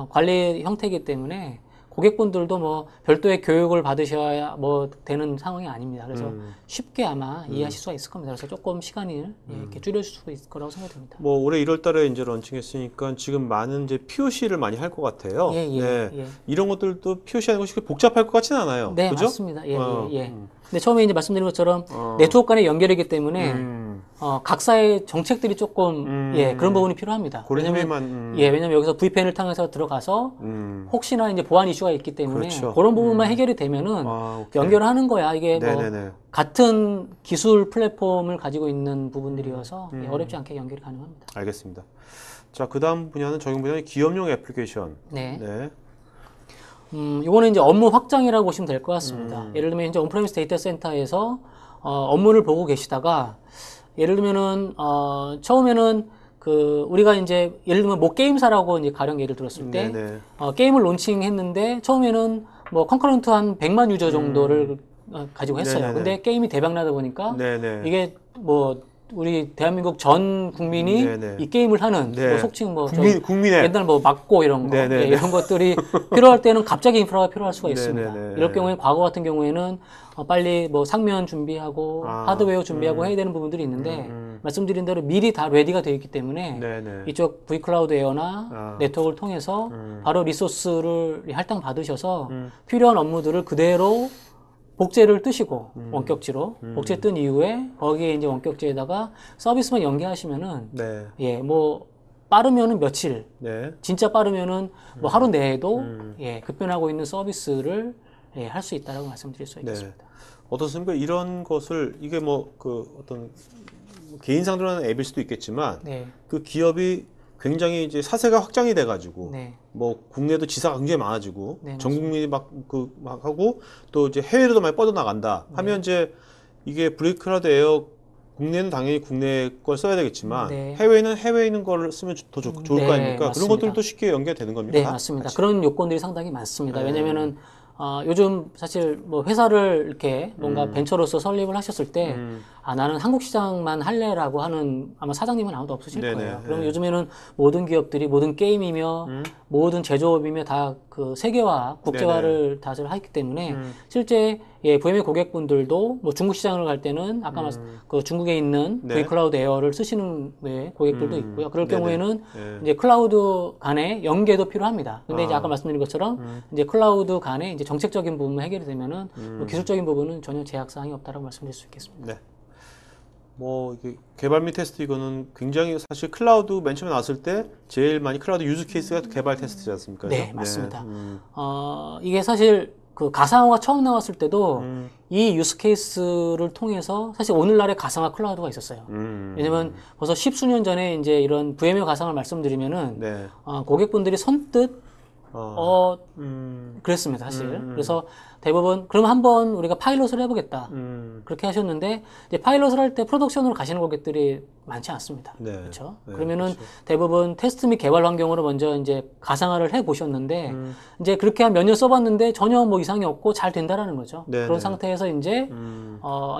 관리 형태이기 때문에 고객분들도 뭐 별도의 교육을 받으셔야 뭐 되는 상황이 아닙니다. 그래서 쉽게 아마 이해하실 수가 있을 겁니다. 그래서 조금 시간을 예, 이렇게 줄여줄 수 있을 거라고 생각됩니다. 뭐 올해 1월 달에 이제 런칭했으니까 지금 많은 이제 POC를 많이 할 것 같아요. 예, 예, 네. 예. 이런 것들도 POC 하는 것이 그렇게 복잡할 것 같지는 않아요. 네, 그죠? 맞습니다. 예, 어, 예, 예. 근데 처음에 이제 말씀드린 것처럼 어. 네트워크 간의 연결이기 때문에 음. 각사의 정책들이 조금 예, 그런 부분이 필요합니다. 그런 왜냐면 힘에만 예, 왜냐면 여기서 VPN을 통해서 들어가서 혹시나 이제 보안 이슈가 있기 때문에 그렇죠. 그런 부분만 해결이 되면은 아, 오케이. 연결하는 거야. 이게 네네네. 뭐 같은 기술 플랫폼을 가지고 있는 부분들이어서 예, 어렵지 않게 연결이 가능합니다. 알겠습니다. 자, 그 다음 분야는 적용 분야는 기업용 애플리케이션. 네. 네. 이거는 이제 업무 확장이라고 보시면 될 것 같습니다. 예를 들면 이제 온프레미스 데이터 센터에서 업무를 보고 계시다가 예를 들면은 처음에는 그 우리가 이제 예를 들면 뭐 게임사라고 이제 가령 예를 들었을 때 네네. 게임을 론칭했는데 처음에는 뭐 컨커런트 한 100만 유저 정도를 가지고 했어요. 네네네. 근데 게임이 대박 나다 보니까 네네. 이게 뭐 우리 대한민국 전 국민이 네네. 이 게임을 하는 네. 뭐 속칭 뭐 국민의 옛날 뭐 막고 이런 거 네네네. 예, 이런 것들이 필요할 때는 갑자기 인프라가 필요할 수가 있습니다. 네네네. 이럴 경우에 과거 같은 경우에는 빨리 뭐 상면 준비하고 하드웨어 준비하고 해야 되는 부분들이 있는데 말씀드린 대로 미리 다 레디가 되어 있기 때문에 네네. 이쪽 vCloud 에어나 네트워크를 통해서 바로 리소스를 할당 받으셔서 필요한 업무들을 그대로 복제를 뜨시고 원격지로 복제 뜬 이후에 거기에 이제 원격지에다가 서비스만 연계하시면은 네. 예, 뭐 빠르면은 며칠, 네. 진짜 빠르면은 뭐 하루 내에도 예, 급변하고 있는 서비스를 예, 할 수 있다라고 말씀드릴 수 있겠습니다. 어떻습니까? 이런 것을 이게 뭐 그 어떤 개인 상대로 하는 앱일 수도 있겠지만 네, 그 기업이 굉장히 이제 사세가 확장이 돼가지고 네, 뭐 국내도 지사가 굉장히 많아지고 네, 전 국민이 막 하고 또 이제 해외로도 많이 뻗어나간다 하면 이제 이게 브레이크라드 에어 국내는 당연히 국내 걸 써야 되겠지만 네. 해외는 해외에 있는 걸 쓰면 더 좋을 거 네, 아닙니까? 그런 맞습니다. 것들도 쉽게 연결되는 겁니까? 네, 다? 맞습니다. 같이? 그런 요건들이 상당히 많습니다. 네. 왜냐면은 요즘 사실 뭐 회사를 이렇게 뭔가 벤처로서 설립을 하셨을 때 나는 한국 시장만 할래라고 하는 아마 사장님은 아무도 없으실 네네, 거예요. 그러면 네. 요즘에는 모든 기업들이 모든 게임이며 모든 제조업이며 다 그 세계화, 국제화를 다들 하기 때문에 실제 예, VM의 고객분들도 뭐 중국 시장을 갈 때는 아까 그 중국에 있는 네. vCloud 에어를 쓰시는 네, 고객들도 있고요. 그럴 네네. 경우에는 네. 이제 클라우드 간의 연계도 필요합니다. 근데 이제 아까 말씀드린 것처럼 이제 클라우드 간의 이제 정책적인 부분만 해결이 되면은 뭐 기술적인 부분은 전혀 제약 사항이 없다라고 말씀드릴 수 있겠습니다. 네. 뭐 이게 개발 및 테스트 이거는 굉장히 사실 클라우드 맨 처음에 나왔을 때 제일 많이 클라우드 유즈 케이스가 개발 테스트지 않습니까? 네, 그죠? 맞습니다. 이게 사실 그 가상화가 처음 나왔을 때도 이 유스 케이스를 통해서 사실 오늘날의 가상화 클라우드가 있었어요. 왜냐면 벌써 십수년 전에 이제 이런 VMware 가상을 말씀드리면은 네. 고객분들이 선뜻 그랬습니다, 사실. 그래서 대부분, 그럼 한번 우리가 파일럿을 해보겠다. 그렇게 하셨는데, 이제 파일럿을 할 때 프로덕션으로 가시는 고객들이 많지 않습니다. 네. 그렇죠? 네, 그러면은 그렇죠. 대부분 테스트 및 개발 환경으로 먼저 이제 가상화를 해 보셨는데, 이제 그렇게 한 몇 년 써봤는데 전혀 뭐 이상이 없고 잘 된다라는 거죠. 네, 그런 네. 상태에서 이제,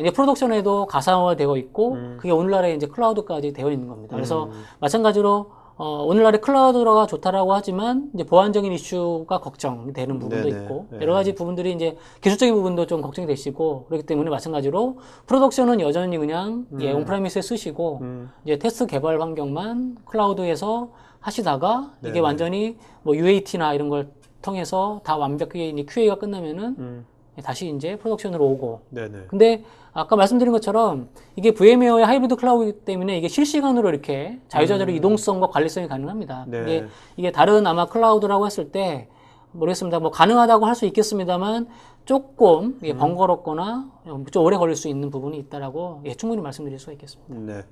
이제 프로덕션에도 가상화가 되어 있고, 그게 오늘날에 이제 클라우드까지 되어 있는 겁니다. 그래서 마찬가지로 오늘날의 클라우드가 좋다라고 하지만 이제 보안적인 이슈가 걱정되는 부분도 네네. 있고 네. 여러 가지 부분들이 이제 기술적인 부분도 좀 걱정이 되시고 그렇기 때문에 마찬가지로 프로덕션은 여전히 그냥 예, 온프레미스에 쓰시고 이제 테스트 개발 환경만 클라우드에서 하시다가 이게 네네. 완전히 뭐 UAT나 이런 걸 통해서 다 완벽하게 이제 QA가 끝나면은 다시 이제 프로덕션으로 오고. 네네. 근데 아까 말씀드린 것처럼 이게 VM웨어의 하이브리드 클라우드이기 때문에 이게 실시간으로 이렇게 자유자재로 이동성과 관리성이 가능합니다. 네. 이게 다른 아마 클라우드라고 했을 때 모르겠습니다. 뭐 가능하다고 할 수 있겠습니다만 조금 번거롭거나 좀 오래 걸릴 수 있는 부분이 있다라고 충분히 말씀드릴 수가 있겠습니다. 네.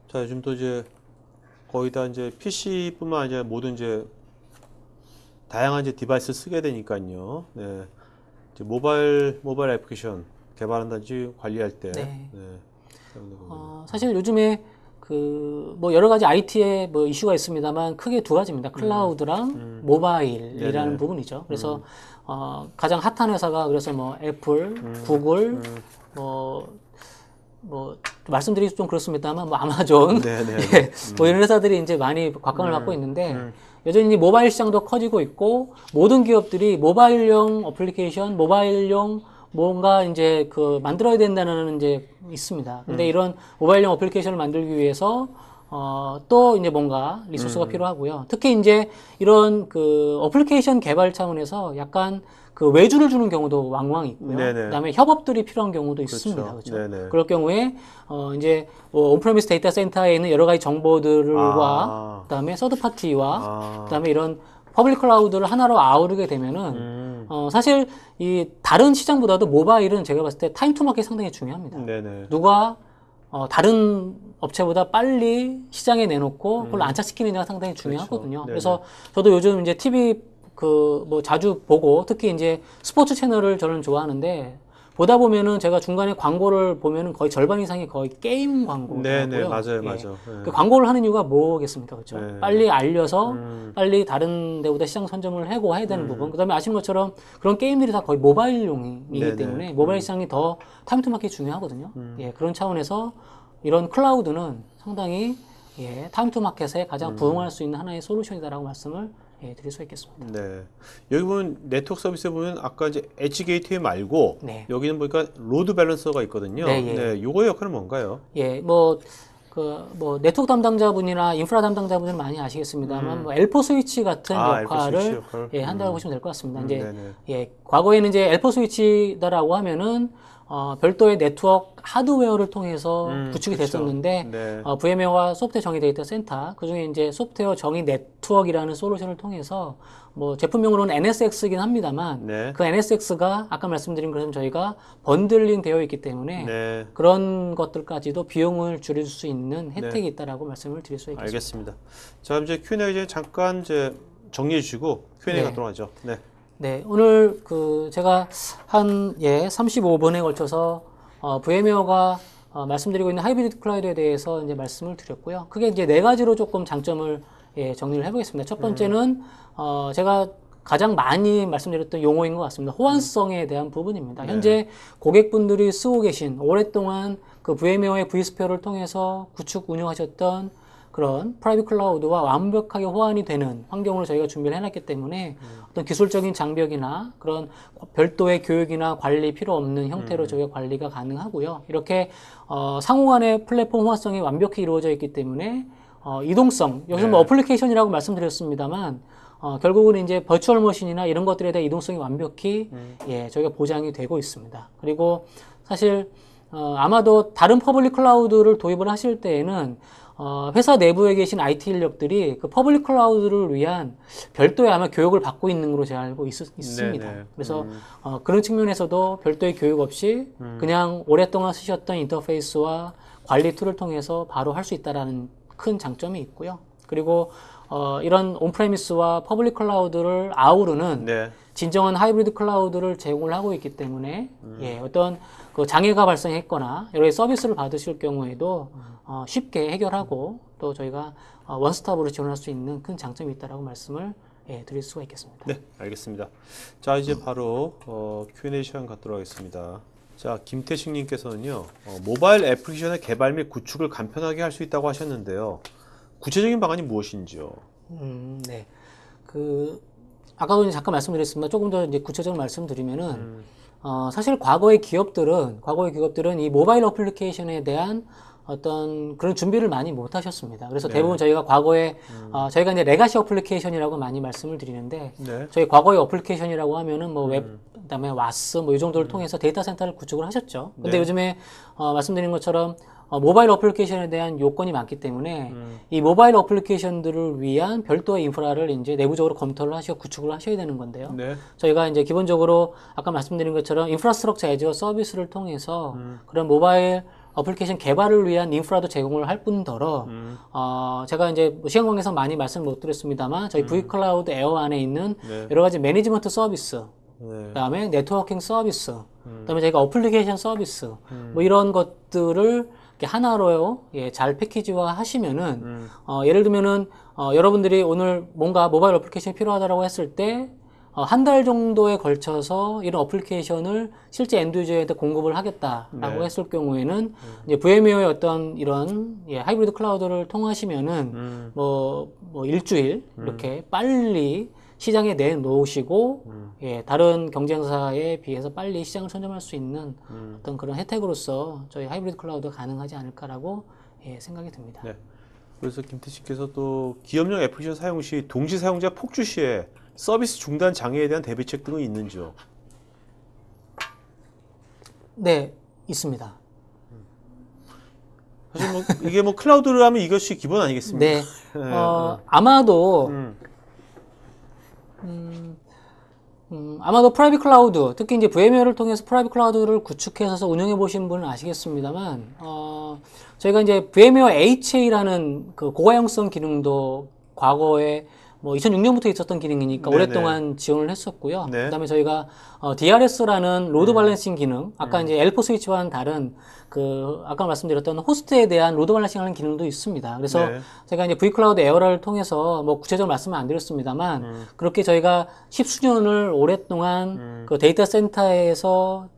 자, 요즘 또 이제 거의 다 이제 PC뿐만 아니라 모든 이제 다양한 이제 디바이스 쓰게 되니까요. 네. 이제 모바일 애플리케이션 개발한다든지 관리할 때. 네. 네. 사실 요즘에 뭐 여러 가지 IT에 뭐 이슈가 있습니다만 크게 두 가지입니다. 클라우드랑 모바일이라는 네네. 부분이죠. 그래서 가장 핫한 회사가 그래서 뭐 애플, 구글, 뭐 말씀드리기 좀 그렇습니다만 뭐 아마존, 네네. 예, 뭐 이런 회사들이 이제 많이 곽광을 받고 있는데 여전히 모바일 시장도 커지고 있고 모든 기업들이 모바일용 어플리케이션, 모바일용 뭔가 이제 만들어야 된다는 이제 있습니다. 근데 이런 모바일용 어플리케이션을 만들기 위해서 또 이제 뭔가 리소스가 필요하고요. 특히 이제 이런 어플리케이션 개발 차원에서 약간 외주를 주는 경우도 왕왕 있고요. 네네. 그다음에 협업들이 필요한 경우도 있습니다. 그렇죠? 네네. 그럴 경우에 이제 온프레미스 데이터 센터에 있는 여러 가지 정보들과 그다음에 서드 파티와 그다음에 이런 퍼블릭 클라우드를 하나로 아우르게 되면은 사실 이 다른 시장보다도 모바일은 제가 봤을 때 타임 투 마켓이 상당히 중요합니다. 네네. 누가 다른 업체보다 빨리 시장에 내놓고 그걸 안착시키느냐가 상당히 중요하거든요. 그렇죠. 그래서 저도 요즘 이제 TV 뭐 자주 보고 특히 이제 스포츠 채널을 저는 좋아하는데 보다 보면은 제가 중간에 광고를 보면은 거의 절반 이상이 거의 게임 광고고요. 네네. 맞아요. 맞아요. 네. 그 광고를 하는 이유가 뭐겠습니까? 그렇죠? 네. 빨리 알려서 빨리 다른 데보다 시장 선점을 하고 해야 되는 부분. 그다음에 아시는 것처럼 그런 게임들이 다 거의 모바일용이기 네네. 때문에 모바일 시장이 더 타임 투 마켓이 중요하거든요. 그런 차원에서 이런 클라우드는 상당히 타임 투 마켓에 가장 부응할 수 있는 하나의 솔루션이다라고 말씀을 드릴 수 있겠습니다. 네. 여기 보면 네트워크 서비스에 보면 아까 이제 엣지 게이트웨이 말고 네. 여기는 보니까 로드 밸런서가 있거든요. 네, 예. 네. 요거의 역할은 뭔가요? 뭐 네트워크 담당자분이나 인프라 담당자분은 많이 아시겠습니다만, 뭐, 엘포 스위치 같은 엘포 스위치 역할을, 역할? 한다고 보시면 될 것 같습니다. 네네. 과거에는 이제 엘포 스위치다라고 하면은, 별도의 네트워크 하드웨어를 통해서 구축이 그쵸. 됐었는데, 네. VM웨어와 소프트웨어 정의 데이터 센터, 그 중에 이제 소프트웨어 정의 네트워크이라는 솔루션을 통해서, 뭐, 제품명으로는 NSX이긴 합니다만, 네. 그 NSX가 아까 말씀드린 것처럼 저희가 번들링 되어 있기 때문에, 네. 그런 것들까지도 비용을 줄일 수 있는 혜택이 있다라고 말씀을 드릴 수 있겠습니다. 알겠습니다. 자, 이제 Q&A 이제 잠깐 이제 정리해 주시고 Q&A 네. 갖도록 하죠. 네. 네, 오늘 제가 한 35분에 걸쳐서 VM웨어가 말씀드리고 있는 하이브리드 클라우드에 대해서 이제 말씀을 드렸고요. 크게 이제 네 가지로 조금 장점을 정리를 해보겠습니다. 첫 번째는 제가 가장 많이 말씀드렸던 용어인 것 같습니다. 호환성에 대한 부분입니다. 현재 고객분들이 쓰고 계신 오랫동안 그 VM웨어의 vSphere를 통해서 구축 운영하셨던 그런 프라이빗 클라우드와 완벽하게 호환이 되는 환경으로 저희가 준비를 해놨기 때문에 어떤 기술적인 장벽이나 그런 별도의 교육이나 관리 필요 없는 형태로 저희가 관리가 가능하고요. 이렇게 상호 간의 플랫폼 호환성이 완벽히 이루어져 있기 때문에 이동성, 여기서 뭐 어플리케이션이라고 말씀드렸습니다만 결국은 이제 버추얼 머신이나 이런 것들에 대한 이동성이 완벽히 저희가 보장이 되고 있습니다. 그리고 사실 아마도 다른 퍼블릭 클라우드를 도입을 하실 때에는 회사 내부에 계신 IT 인력들이 그 퍼블릭 클라우드를 위한 별도의 아마 교육을 받고 있는 걸로 제가 알고 있습니다. 네네. 그래서 그런 측면에서도 별도의 교육 없이 그냥 오랫동안 쓰셨던 인터페이스와 관리 툴을 통해서 바로 할 수 있다라는 큰 장점이 있고요. 그리고 이런 온프레미스와 퍼블릭 클라우드를 아우르는 네. 진정한 하이브리드 클라우드를 제공을 하고 있기 때문에 어떤 그 장애가 발생했거나 여러 가지 서비스를 받으실 경우에도 쉽게 해결하고 또 저희가 원스톱으로 지원할 수 있는 큰 장점이 있다라고 말씀을 드릴 수가 있겠습니다. 네, 알겠습니다. 자, 이제 바로 Q&A 시간 갖도록 하겠습니다. 자, 김태식님께서는요, 모바일 애플리케이션의 개발 및 구축을 간편하게 할 수 있다고 하셨는데요. 구체적인 방안이 무엇인지요? 네. 아까도 잠깐 말씀드렸습니다. 조금 더 이제 구체적으로 말씀드리면은, 사실 과거의 기업들은 이 모바일 어플리케이션에 대한 어떤 그런 준비를 많이 못 하셨습니다. 그래서 네. 대부분 저희가 과거에 저희가 이제 레가시 어플리케이션이라고 많이 말씀을 드리는데 네. 저희 과거의 어플리케이션이라고 하면은 뭐 웹, 그다음에 와스 뭐 이 정도를 통해서 데이터 센터를 구축을 하셨죠. 근데 네. 요즘에 말씀드린 것처럼 모바일 어플리케이션에 대한 요건이 많기 때문에 이 모바일 어플리케이션들을 위한 별도의 인프라를 이제 내부적으로 검토를 하시고 구축을 하셔야 되는 건데요. 네. 저희가 이제 기본적으로 아까 말씀드린 것처럼 인프라스트럭처 애저 서비스를 통해서 그런 모바일 어플리케이션 개발을 위한 인프라도 제공을 할 뿐더러 제가 이제 뭐 시간 관계상 많이 말씀 못 드렸습니다만 저희 V클라우드 에어 안에 있는 네. 여러 가지 매니지먼트 서비스, 네. 그다음에 네트워킹 서비스, 그다음에 저희가 어플리케이션 서비스 뭐 이런 것들을 이렇게 하나로 잘 패키지화 하시면은 예를 들면은 여러분들이 오늘 뭔가 모바일 어플리케이션이 필요하다라고 했을 때 한 달 정도에 걸쳐서 이런 어플리케이션을 실제 엔드 유저한테 공급을 하겠다라고 네. 했을 경우에는 이제 VM웨어의 어떤 이런 하이브리드 클라우드를 통하시면은 뭐 일주일 이렇게 빨리 시장에 내놓으시고 다른 경쟁사에 비해서 빨리 시장을 선점할 수 있는 어떤 그런 혜택으로서 저희 하이브리드 클라우드가 가능하지 않을까라고 생각이 듭니다. 네. 그래서 김태씨께서 또 기업용 애플리케이션 사용 시 동시 사용자 폭주 시에 서비스 중단 장애에 대한 대비책 등은 있는지요? 네, 있습니다. 사실 뭐 이게 뭐 클라우드를 하면 이것이 기본 아니겠습니까? 네, 아마도 아마도 프라이빗 클라우드, 특히 이제 VM웨어를 통해서 프라이빗 클라우드를 구축해서 운영해 보신 분은 아시겠습니다만, 저희가 이제 VM웨어 HA라는 그 고가용성 기능도 과거에 뭐 2006년부터 있었던 기능이니까 네네. 오랫동안 지원을 했었고요. 네. 그다음에 저희가 DRS라는 로드 밸런싱 기능, 아까 이제 L4 스위치와는 다른 그 아까 말씀드렸던 호스트에 대한 로드 밸런싱하는 기능도 있습니다. 그래서 네. 제가 이제 V클라우드 에어라를 통해서 뭐 구체적으로 말씀은 안 드렸습니다만 그렇게 저희가 십수년을 오랫동안 그 데이터 센터에서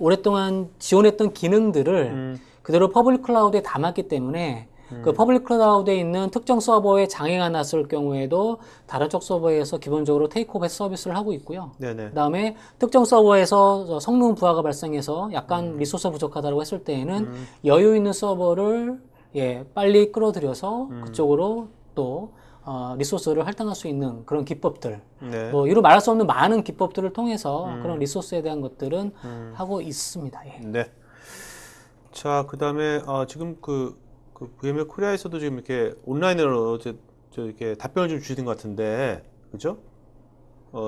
오랫동안 지원했던 기능들을 그대로 퍼블릭 클라우드에 담았기 때문에 그 퍼블릭 클라우드에 있는 특정 서버에 장애가 났을 경우에도 다른 쪽 서버에서 기본적으로 테이크오버 서비스를 하고 있고요. 네네. 그다음에 특정 서버에서 성능 부하가 발생해서 약간 리소스 부족하다고 했을 때에는 여유 있는 서버를 빨리 끌어들여서 그쪽으로 또 리소스를 할당할 수 있는 그런 기법들, 네. 뭐 이루 말할 수 없는 많은 기법들을 통해서 그런 리소스에 대한 것들은 하고 있습니다. 예. 네. 자, 그다음에 지금 그 VM웨어 코리아에서도 지금 이렇게 온라인으로 이렇게 답변을 좀 주시는 것 같은데, 그죠?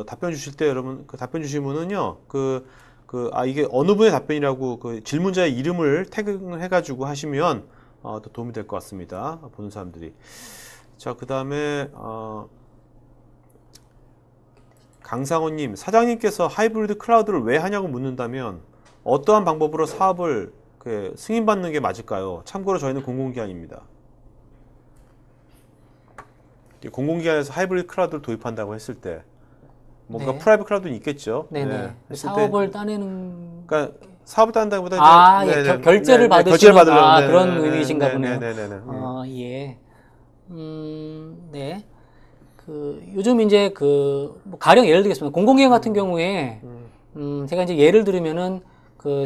답변 주실 때 여러분 그 답변 주시면은요, 이게 어느 분의 답변이라고 그 질문자의 이름을 태그를 해가지고 하시면 더 도움이 될 것 같습니다. 보는 사람들이. 자, 그다음에 강상호님, 사장님께서 하이브리드 클라우드를 왜 하냐고 묻는다면 어떠한 방법으로 사업을 승인받는 게 맞을까요? 참고로 저희는 공공기관입니다. 공공기관에서 하이브리드 클라우드를 도입한다고 했을 때 뭔가 네. 프라이빗 클라우드는 있겠죠. 네네. 네. 했을 사업을 때, 따내는 그러니까 사업을 따낸다기보다 결제를 받으시는 결제를 받으려고 그런 의미이신가 보네요. 네네네. 예. 네. 요즘 이제 뭐 가령 예를 들겠습니다. 공공기관 같은 경우에 제가 이제 예를 들면은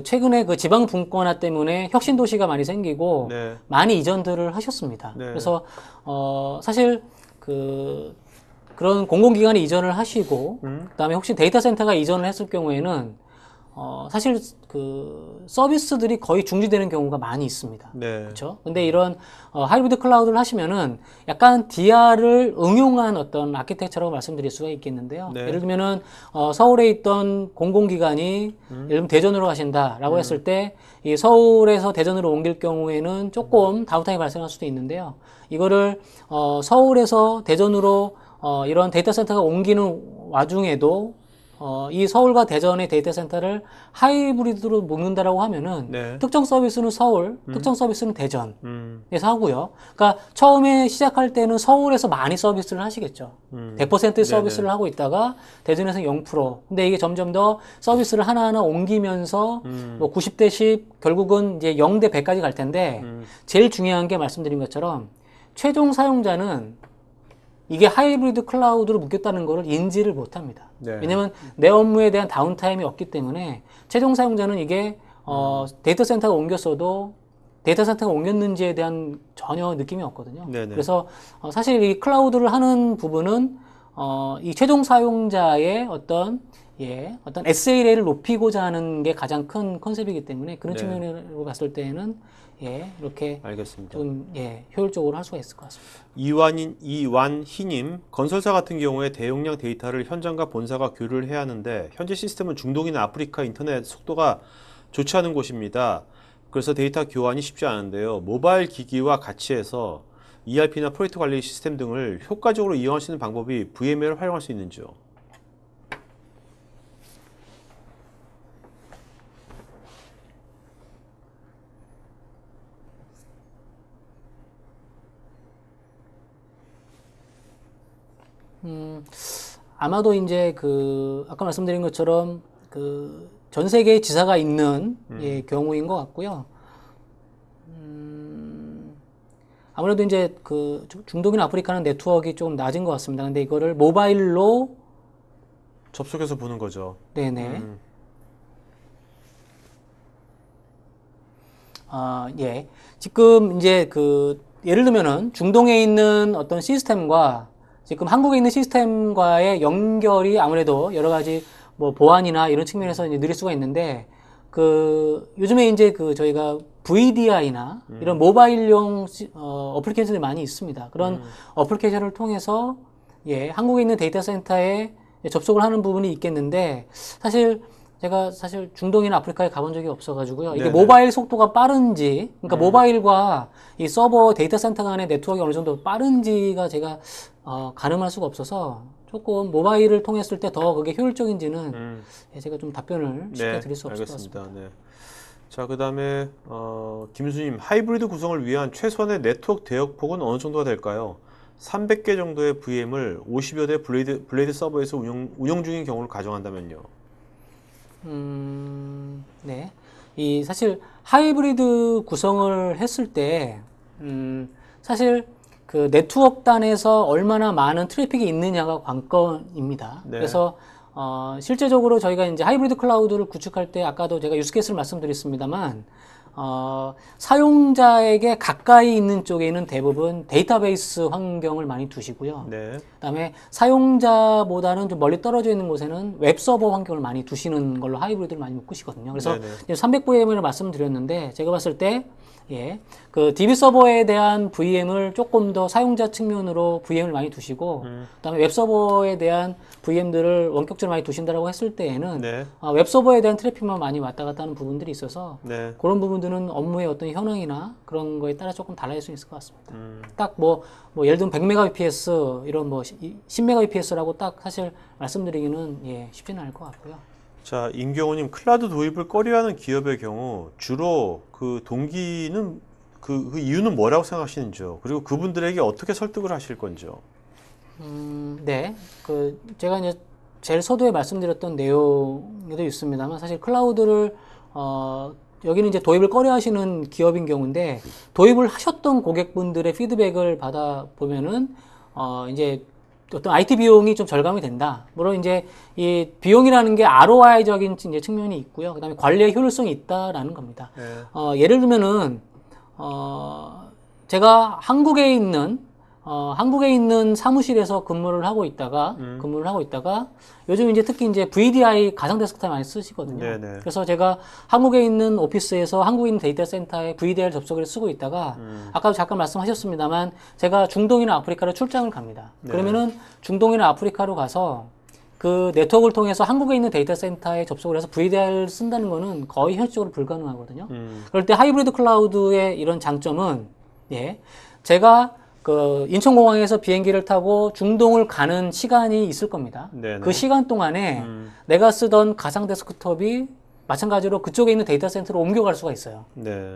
최근에 지방 분권화 때문에 혁신 도시가 많이 생기고 네. 많이 이전들을 하셨습니다. 네. 그래서 사실 그런 공공기관이 이전을 하시고 그다음에 혹시 데이터 센터가 이전을 했을 경우에는 사실 서비스들이 거의 중지되는 경우가 많이 있습니다. 네. 그렇죠? 근데 이런 하이브리드 클라우드를 하시면은 약간 DR을 응용한 어떤 아키텍처라고 말씀드릴 수가 있겠는데요. 네. 예를 들면은 서울에 있던 공공기관이 예를 들면 대전으로 가신다라고 했을 때 이 서울에서 대전으로 옮길 경우에는 조금 다운타임이 발생할 수도 있는데요. 이거를 서울에서 대전으로 이런 데이터 센터가 옮기는 와중에도 이 서울과 대전의 데이터 센터를 하이브리드로 묶는다라고 하면은 네. 특정 서비스는 서울, 특정 서비스는 대전에서 하고요. 그러니까 처음에 시작할 때는 서울에서 많이 서비스를 하시겠죠. 100%의 서비스를 하고 있다가 대전에서 0%. 근데 이게 점점 더 서비스를 하나하나 옮기면서 뭐 90대 10, 결국은 이제 0대 100까지 갈 텐데 제일 중요한 게 말씀드린 것처럼 최종 사용자는 이게 하이브리드 클라우드로 묶였다는 것을 인지를 못합니다. 네. 왜냐하면 내 업무에 대한 다운타임이 없기 때문에 최종 사용자는 이게 데이터 센터가 옮겼어도 데이터 센터가 옮겼는지에 대한 전혀 느낌이 없거든요. 네네. 그래서 사실 이 클라우드를 하는 부분은 이 최종 사용자의 어떤 SLA를 높이고자 하는 게 가장 큰 컨셉이기 때문에 그런 네. 측면으로 봤을 때는 이렇게 알겠습니다. 좀 효율적으로 할 수가 있을 것 같습니다. 이완희님, 건설사 같은 경우에 대용량 데이터를 현장과 본사가 교류를 해야 하는데 현재 시스템은 중동이나 아프리카 인터넷 속도가 좋지 않은 곳입니다. 그래서 데이터 교환이 쉽지 않은데요. 모바일 기기와 같이 해서 ERP나 프로젝트 관리 시스템 등을 효과적으로 이용할 수 있는 방법이 VMware를 활용할 수 있는지요? 아마도 이제 아까 말씀드린 것처럼 전 세계에 지사가 있는 경우인 것 같고요. 아무래도 이제 중동이나 아프리카는 네트워크가 조금 낮은 것 같습니다. 근데 이거를 모바일로 접속해서 보는 거죠. 네네. 지금 이제 예를 들면은 중동에 있는 어떤 시스템과 지금 한국에 있는 시스템과의 연결이 아무래도 여러 가지 뭐 보안이나 이런 측면에서 이제 느릴 수가 있는데 요즘에 이제 저희가 VDI나 이런 모바일용 어플리케이션들이 많이 있습니다. 그런 어플리케이션을 통해서 한국에 있는 데이터 센터에 접속을 하는 부분이 있겠는데 제가 중동이나 아프리카에 가본 적이 없어가지고요. 이게 네네. 모바일 속도가 빠른지, 그러니까 모바일과 이 서버 데이터 센터 간의 네트워크가 어느 정도 빠른지가 제가 가늠할 수가 없어서 조금 모바일을 통했을 때 더 그게 효율적인지는 제가 좀 답변을 쉽게 드릴 수 없을 것 같습니다. 알겠습니다. 네. 자, 그 다음에 김수님, 하이브리드 구성을 위한 최소한의 네트워크 대역폭은 어느 정도가 될까요? 300개 정도의 VM을 50여 대 블레이드 서버에서 운영 중인 경우를 가정한다면요. 네. 사실 하이브리드 구성을 했을 때, 사실 네트워크 단에서 얼마나 많은 트래픽이 있느냐가 관건입니다. 네. 그래서 실제적으로 저희가 이제 하이브리드 클라우드를 구축할 때 아까도 제가 유스케이스를 말씀드렸습니다만, 사용자에게 가까이 있는 쪽에는 대부분 데이터베이스 환경을 많이 두시고요. 네. 그다음에 사용자보다는 좀 멀리 떨어져 있는 곳에는 웹서버 환경을 많이 두시는 걸로 하이브리드를 많이 묶으시거든요. 그래서 300VM을 말씀드렸는데 제가 봤을 때 DB 서버에 대한 VM을 조금 더 사용자 측면으로 VM을 많이 두시고, 그다음에 웹 서버에 대한 VM들을 원격적으로 많이 두신다라고 했을 때에는 웹 서버에 대한 트래픽만 많이 왔다 갔다 하는 부분들이 있어서 그런 부분들은 업무의 어떤 현황이나 그런 거에 따라 조금 달라질 수 있을 것 같습니다. 딱 예를 들면 100Mbps 이런 10Mbps라고 딱 사실 말씀드리기는 쉽지는 않을 것 같고요. 자, 임경호님, 클라우드 도입을 꺼려하는 기업의 경우 주로 동기는 그 이유는 뭐라고 생각하시는지요? 그리고 그분들에게 어떻게 설득을 하실 건지요? 네, 제가 이제 제일 서두에 말씀드렸던 내용에도 있습니다만 사실 클라우드를 여기는 이제 도입을 꺼려하시는 기업인 경우인데 도입을 하셨던 고객분들의 피드백을 받아 보면은 이제 어떤 IT 비용이 좀 절감이 된다. 물론 이제 이 비용이라는 게 ROI적인 이제 측면이 있고요. 그다음에 관리의 효율성이 있다라는 겁니다. 예를 들면은 제가 한국에 있는 사무실에서 근무를 하고 있다가 요즘 이제 특히 이제 VDI 가상 데스크탑 많이 쓰시거든요. 그래서 제가 한국에 있는 오피스에서 한국에 있는 데이터 센터에 VDI 접속을 쓰고 있다가 아까도 잠깐 말씀하셨습니다만 제가 중동이나 아프리카로 출장을 갑니다. 그러면은 중동이나 아프리카로 가서 그 네트워크를 통해서 한국에 있는 데이터 센터에 접속을 해서 VDI를 쓴다는 거는 거의 현실적으로 불가능하거든요. 그럴 때 하이브리드 클라우드의 이런 장점은 제가 인천공항에서 비행기를 타고 중동을 가는 시간이 있을 겁니다. 그 시간 동안에 내가 쓰던 가상 데스크톱이 마찬가지로 그쪽에 있는 데이터 센터로 옮겨갈 수가 있어요.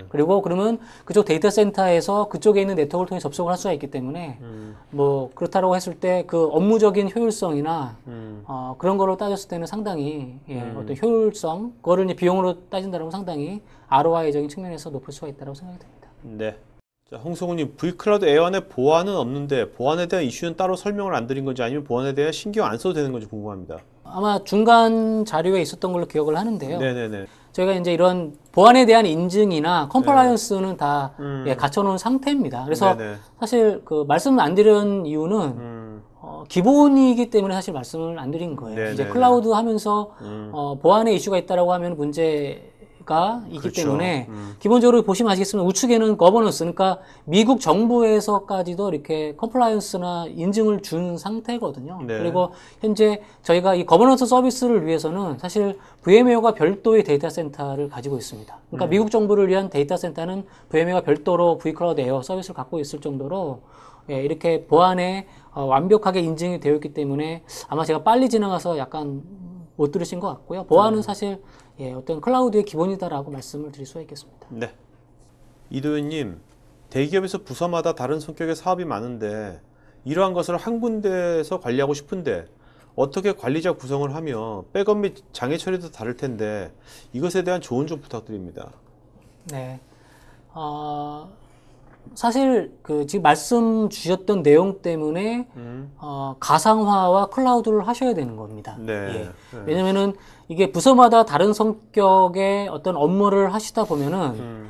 그리고 그러면 그쪽 데이터 센터에서 그쪽에 있는 네트워크를 통해 접속을 할 수가 있기 때문에 그렇다라고 했을 때 그 업무적인 효율성이나 그런 거로 따졌을 때는 상당히 어떤 효율성, 그거를 이제 비용으로 따진다면 상당히 ROI적인 측면에서 높을 수가 있다고 생각이 됩니다. 네. 자, 홍성우님, V클라우드 A1에 보안은 없는데 보안에 대한 이슈는 따로 설명을 안 드린 건지 아니면 보안에 대한 신경 안 써도 되는 건지 궁금합니다. 아마 중간 자료에 있었던 걸로 기억을 하는데요. 저희가 이제 이런 보안에 대한 인증이나 컴플라이언스는 다 예, 갖춰놓은 상태입니다. 그래서 네네. 사실 그 말씀을 안 드린 이유는 기본이기 때문에 사실 말씀을 안 드린 거예요. 네네네. 이제 클라우드 하면서 보안에 이슈가 있다라고 하면 문제가 있기 그렇죠. 때문에 기본적으로 보시면 아시겠지만 우측에는 거버넌스, 그러니까 미국 정부에서까지도 이렇게 컴플라이언스나 인증을 준 상태거든요. 네. 그리고 현재 저희가 이 거버넌스 서비스를 위해서는 사실 VMware가 별도의 데이터 센터를 가지고 있습니다. 그러니까 미국 정부를 위한 데이터 센터는 VMware가 별도로 vCloud 에어 서비스를 갖고 있을 정도로 예, 이렇게 보안에 완벽하게 인증이 되어 있기 때문에 아마 제가 빨리 지나가서 약간 못 들으신 것 같고요. 보안은 사실 예, 어떤 클라우드의 기본이다라고 말씀을 드릴 수가 있겠습니다. 네. 이도현님, 대기업에서 부서마다 다른 성격의 사업이 많은데 이러한 것을 한 군데에서 관리하고 싶은데 어떻게 관리자 구성을 하며 백업 및 장애 처리도 다를 텐데 이것에 대한 조언 좀 부탁드립니다. 네. 사실 그 지금 말씀 주셨던 내용 때문에 가상화와 클라우드를 하셔야 되는 겁니다. 네. 예. 네. 왜냐면은 이게 부서마다 다른 성격의 어떤 업무를 하시다 보면은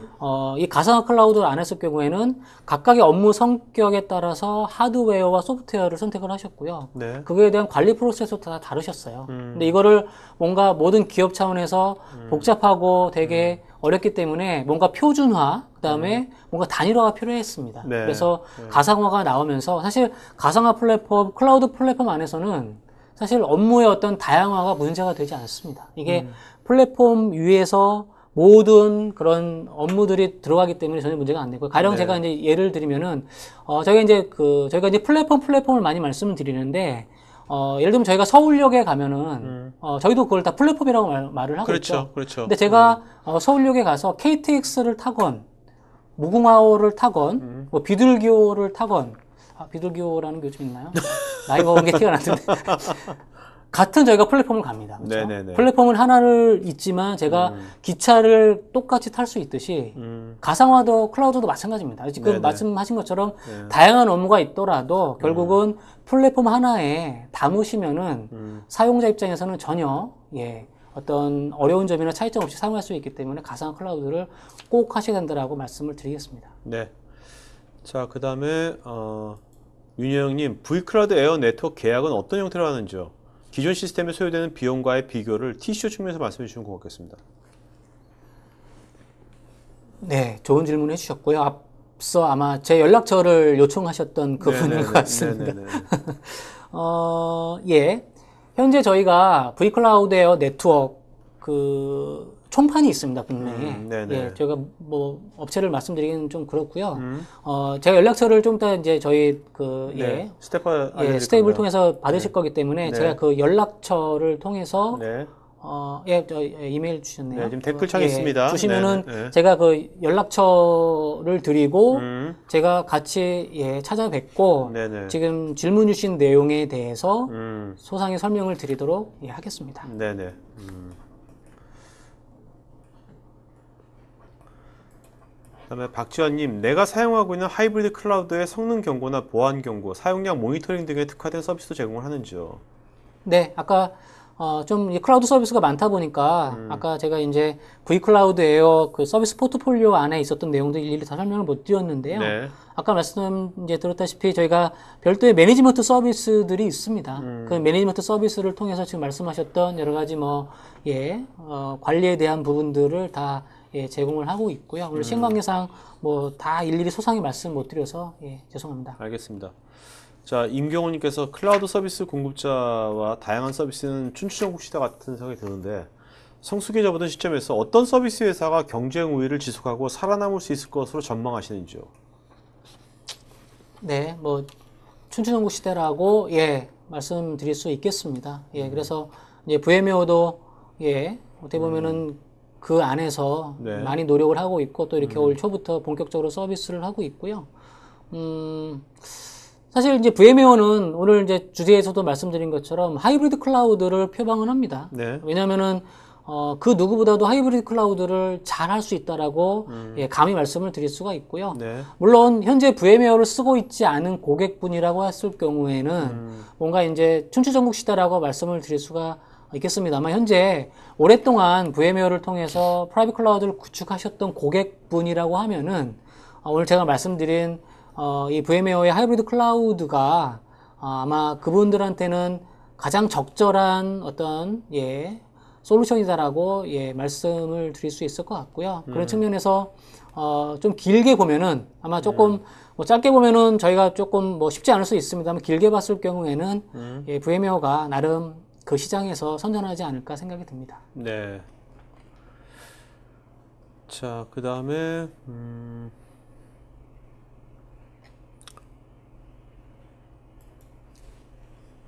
이 가상화 클라우드를 안 했을 경우에는 각각의 업무 성격에 따라서 하드웨어와 소프트웨어를 선택을 하셨고요. 네. 그거에 대한 관리 프로세스도 다 다르셨어요. 근데 이거를 뭔가 모든 기업 차원에서 복잡하고 되게 어렵기 때문에 뭔가 표준화, 그 다음에 뭔가 단일화가 필요했습니다. 네. 그래서 가상화가 나오면서 사실 가상화 플랫폼, 클라우드 플랫폼 안에서는 사실 업무의 어떤 다양화가 문제가 되지 않습니다. 이게 플랫폼 위에서 모든 그런 업무들이 들어가기 때문에 전혀 문제가 안 되고, 가령 네. 제가 이제 예를 들면은, 저희가 이제 플랫폼을 많이 말씀을 드리는데, 예를 들면 저희가 서울역에 가면은, 저희도 그걸 다 플랫폼이라고 말을 하고 그렇죠. 있죠. 그렇죠. 근데 제가 서울역에 가서 KTX를 타건, 무궁화호를 타건, 뭐 비둘기호를 타건, 비둘기호라는 게 요즘 있나요? 나이 먹은 게 티가 났는데. 같은 저희가 플랫폼을 갑니다. 그렇죠? 네네네. 플랫폼은 하나를 있지만 제가 기차를 똑같이 탈 수 있듯이 가상화도 클라우드도 마찬가지입니다. 지금 네네. 말씀하신 것처럼 네. 다양한 업무가 있더라도 결국은 플랫폼 하나에 담으시면은 사용자 입장에서는 전혀 예, 어떤 어려운 점이나 차이점 없이 사용할 수 있기 때문에 가상화 클라우드를 꼭 하셔야 된다라고 말씀을 드리겠습니다. 네. 자, 그 다음에 윤여영님, V클라우드 에어 네트워크 계약은 어떤 형태로 하는지요? 기존 시스템에 소요되는 비용과의 비교를 TCO 측면에서 말씀해 주시면 고맙겠습니다. 네, 좋은 질문 해주셨고요. 앞서 아마 제 연락처를 요청하셨던 그분인 것 같습니다. 네네네. 예. 현재 저희가 V클라우드 에어 네트워크 그 총판이 있습니다, 국내에. 네네. 예, 제가 뭐 업체를 말씀드리기는 좀 그렇고요. 제가 연락처를 좀 이따 이제 저희 그 네. 예, 겁니다. 스테이블 통해서 받으실 거기 때문에 네. 제가 그 연락처를 통해서 네. 이메일 주셨네요. 네, 지금 댓글창에 있습니다. 주시면은 네네. 제가 그 연락처를 드리고 음. 제가 같이 예, 찾아뵙고 네네. 지금 질문 주신 내용에 대해서 음. 소상히 설명을 드리도록 예, 하겠습니다. 네네. 그다음에 박지환님, 내가 사용하고 있는 하이브리드 클라우드의 성능 경고나 보안 경고, 사용량 모니터링 등에 특화된 서비스도 제공을 하는지요? 네, 아까 좀 이 클라우드 서비스가 많다 보니까 아까 제가 이제 vCloud 에어 그 서비스 포트폴리오 안에 있었던 내용들 일일이 다 설명을 못 드렸는데요. 네. 아까 말씀 이제 들었다시피 저희가 별도의 매니지먼트 서비스들이 있습니다. 그 매니지먼트 서비스를 통해서 지금 말씀하셨던 여러 가지 관리에 대한 부분들을 다 예, 제공을 하고 있고요. 오늘 시간 관계상 뭐 다 일일이 소상히 말씀 못 드려서 예, 죄송합니다. 알겠습니다. 자, 임경호님께서 클라우드 서비스 공급자와 다양한 서비스는 춘추전국 시대 같은 생각이 드는데 성수기에 접어든 시점에서 어떤 서비스 회사가 경쟁 우위를 지속하고 살아남을 수 있을 것으로 전망하시는지요? 네, 뭐 춘추전국 시대라고 예 말씀드릴 수 있겠습니다. 예, 그래서 이제 VMware도 예 어떻게 보면은 그 안에서 네. 많이 노력을 하고 있고 또 이렇게 올 초부터 본격적으로 서비스를 하고 있고요. 사실 이제 VMware는 오늘 이제 주제에서도 말씀드린 것처럼 하이브리드 클라우드를 표방을 합니다. 네. 왜냐하면은 그 누구보다도 하이브리드 클라우드를 잘 할 수 있다라고 예, 감히 말씀을 드릴 수가 있고요. 네. 물론 현재 VMware를 쓰고 있지 않은 고객분이라고 했을 경우에는 뭔가 이제 춘추전국 시대라고 말씀을 드릴 수가 있겠습니다만 현재 오랫동안 VMware를 통해서 프라이빗 클라우드를 구축하셨던 고객분이라고 하면은 오늘 제가 말씀드린 이 VMware의 하이브리드 클라우드가 아마 그분들한테는 가장 적절한 어떤 솔루션이다라고 말씀을 드릴 수 있을 것 같고요. 그런 측면에서 좀 길게 보면은 아마 조금 뭐 짧게 보면은 저희가 조금 뭐 쉽지 않을 수 있습니다만 길게 봤을 경우에는 VMware가 나름 그 시장에서 선전하지 않을까 생각이 듭니다. 네. 자, 그 다음에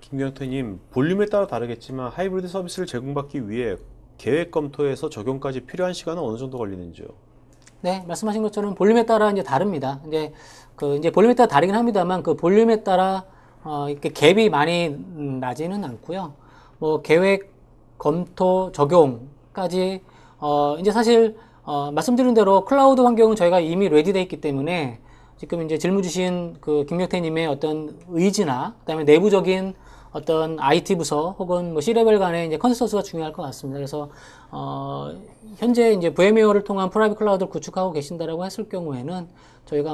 김경태님, 볼륨에 따라 다르겠지만 하이브리드 서비스를 제공받기 위해 계획 검토에서 적용까지 필요한 시간은 어느 정도 걸리는지요? 네, 말씀하신 것처럼 볼륨에 따라 이제 다릅니다. 이제 볼륨에 따라 다르긴 합니다만 그 볼륨에 따라 이렇게 갭이 많이 나지는 않고요. 뭐 계획, 검토, 적용까지 이제 사실 말씀드린 대로 클라우드 환경은 저희가 이미 레디돼 있기 때문에 지금 이제 질문 주신 그 김경태님의 어떤 의지나 그다음에 내부적인 어떤 IT 부서 혹은 뭐 C레벨 간의 이제 컨센서스가 중요할 것 같습니다. 그래서 현재 이제 VMware를 통한 프라이빗 클라우드를 구축하고 계신다라고 했을 경우에는 저희가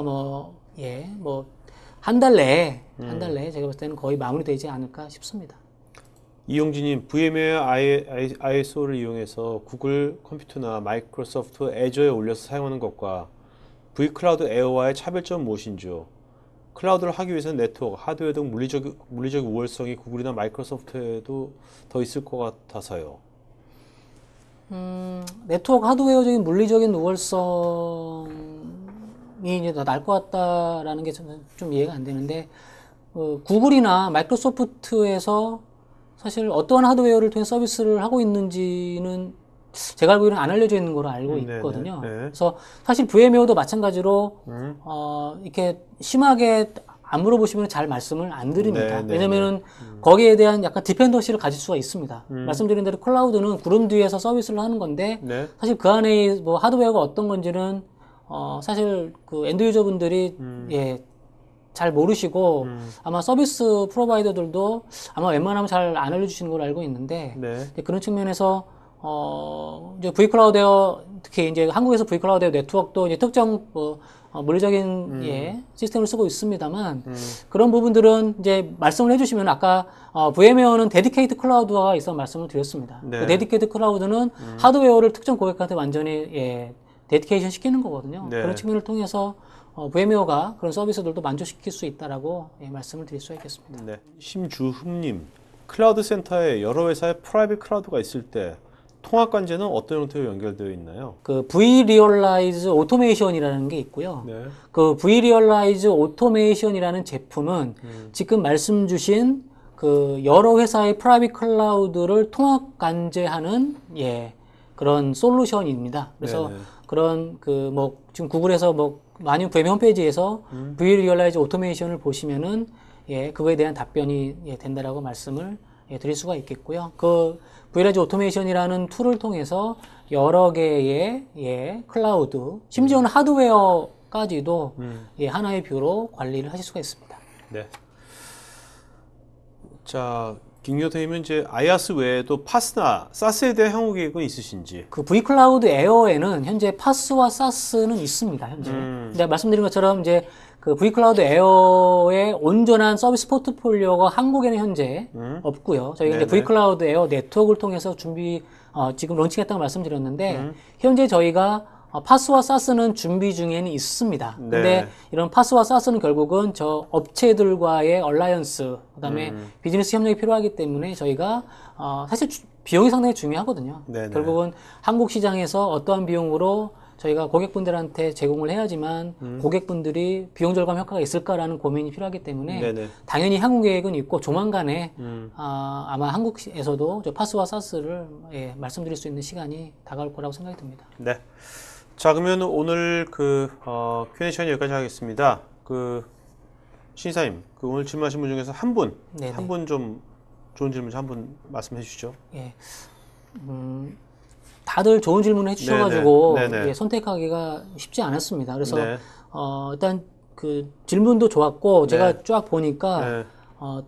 한 달 내에 제가 봤을 때는 거의 마무리되지 않을까 싶습니다. 이용진님, VMware ISO를 이용해서 구글 컴퓨터나 마이크로소프트 애저에 올려서 사용하는 것과 V클라우드 에어와의 차별점은 무엇인지요? 클라우드를 하기 위해서는 네트워크, 하드웨어 등 물리적 우월성이 구글이나 마이크로소프트에도 더 있을 것 같아서요. 네트워크 하드웨어적인 물리적인 우월성이 이제 더 나을 것 같다라는 게 저는 좀 이해가 안 되는데, 구글이나 마이크로소프트에서 사실 어떠한 하드웨어를 통해 서비스를 하고 있는지는 제가 알기로는 안 알려져 있는 걸로 알고 있거든요. 네네. 그래서 사실 VMware도 마찬가지로 이렇게 심하게 안 물어보시면 잘 말씀을 안 드립니다. 네네. 왜냐면은 거기에 대한 약간 디펜더시를 가질 수가 있습니다. 말씀드린 대로 클라우드는 구름 뒤에서 서비스를 하는 건데 네. 사실 그 안에 뭐 하드웨어가 어떤 건지는 사실 그 엔드 유저분들이 잘 모르시고 아마 서비스 프로바이더들도 아마 웬만하면 잘 안 알려주시는 걸로 알고 있는데 네. 그런 측면에서 이제 V클라우드웨어 특히 이제 한국에서 V클라우드웨어 네트워크도 이제 특정 물리적인 시스템을 쓰고 있습니다만 그런 부분들은 이제 말씀을 해주시면 아까 VMware는 데디케이트 클라우드가 있어 말씀을 드렸습니다. 네. 그 데디케이트 클라우드는 하드웨어를 특정 고객한테 완전히 데디케이션 시키는 거거든요. 네. 그런 측면을 통해서 VMware가 그런 서비스들도 만족시킬 수 있다라고 말씀을 드릴 수 있겠습니다. 네. 심주흠님, 클라우드 센터에 여러 회사의 프라이빗 클라우드가 있을 때 통합 관제는 어떤 형태로 연결되어 있나요? 그 vRealize Automation이라는 게 있고요. 네. 그 vRealize Automation이라는 제품은 지금 말씀 주신 그 여러 회사의 프라이빗 클라우드를 통합 관제하는 그런 솔루션입니다. 그래서 네네. 그런 그 뭐 지금 구글에서 뭐 많이 VMware 홈페이지에서 vRealize Automation을 보시면은 그거에 대한 답변이 된다라고 말씀을 드릴 수가 있겠고요. 그 vRealize Automation이라는 툴을 통해서 여러 개의 클라우드, 심지어는 하드웨어까지도 하나의 뷰로 관리를 하실 수가 있습니다. 네. 자, 김경태님은 이제 IaaS 외에도 파스나 사스에 대한 향후 계획은 있으신지? 그 V클라우드 에어에는 현재 파스와 사스는 있습니다. 현재. 근데 말씀드린 것처럼 이제 그 V클라우드 에어의 온전한 서비스 포트폴리오가 한국에는 현재 없고요. 저희가 이제 네네. V클라우드 에어 네트워크를 통해서 지금 론칭했다고 말씀드렸는데 현재 저희가 파스와 사스는 준비 중에는 있습니다. 네. 근데 이런 파스와 사스는 결국은 저 업체들과의 얼라이언스, 그다음에 비즈니스 협력이 필요하기 때문에 저희가 사실 비용이 상당히 중요하거든요. 네네. 결국은 한국 시장에서 어떠한 비용으로 저희가 고객분들한테 제공을 해야지만 고객분들이 비용 절감 효과가 있을까라는 고민이 필요하기 때문에 네네. 당연히 향후 계획은 있고 조만간에 아마 한국에서도 저 파스와 사스를 말씀드릴 수 있는 시간이 다가올 거라고 생각이 듭니다. 네. 자, 그러면 오늘 그 Q&A 시간 여기까지 하겠습니다. 그 신사님, 그 오늘 질문하신 분 중에서 한 분 좀 좋은 질문 한 분 말씀해 주시죠. 다들 좋은 질문을 해주셔가지고 네네. 선택하기가 쉽지 않았습니다. 그래서 네. 일단 그 질문도 좋았고 제가 네. 쫙 보니까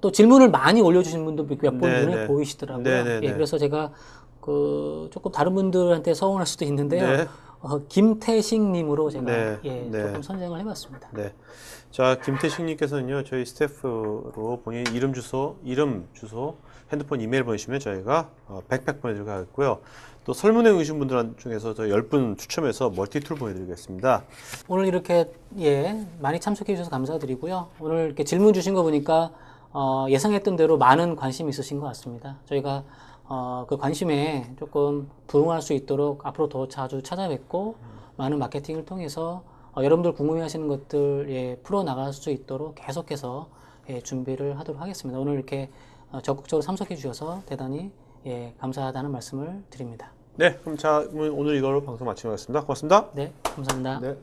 또 질문을 많이 올려주신 분도 몇 분 네, 눈에 네. 보이시더라고요. 네, 네, 네. 그래서 제가 조금 다른 분들한테 서운할 수도 있는데요. 네. 김태식님으로 제가 네, 예, 네. 조금 선정을 해봤습니다. 네. 자, 김태식님께서는요, 저희 스태프로 본인 이름, 주소, 핸드폰, 이메일 보내시면 저희가 백팩 보내드리겠고요. 또 설문에 응하신 분들 중에서 저희 10분 추첨해서 멀티툴 보내드리겠습니다. 오늘 이렇게 예, 많이 참석해 주셔서 감사드리고요. 오늘 이렇게 질문 주신 거 보니까 예상했던 대로 많은 관심이 있으신 것 같습니다. 저희가 그 관심에 조금 부응할 수 있도록 앞으로 더 자주 찾아뵙고 많은 마케팅을 통해서 여러분들 궁금해하시는 것들 예, 풀어 나갈 수 있도록 계속해서 예, 준비를 하도록 하겠습니다. 오늘 이렇게 적극적으로 참석해 주셔서 대단히 예, 감사하다는 말씀을 드립니다. 네, 그럼 자, 오늘 이걸로 방송 마치도록 하겠습니다. 고맙습니다. 네, 감사합니다. 네.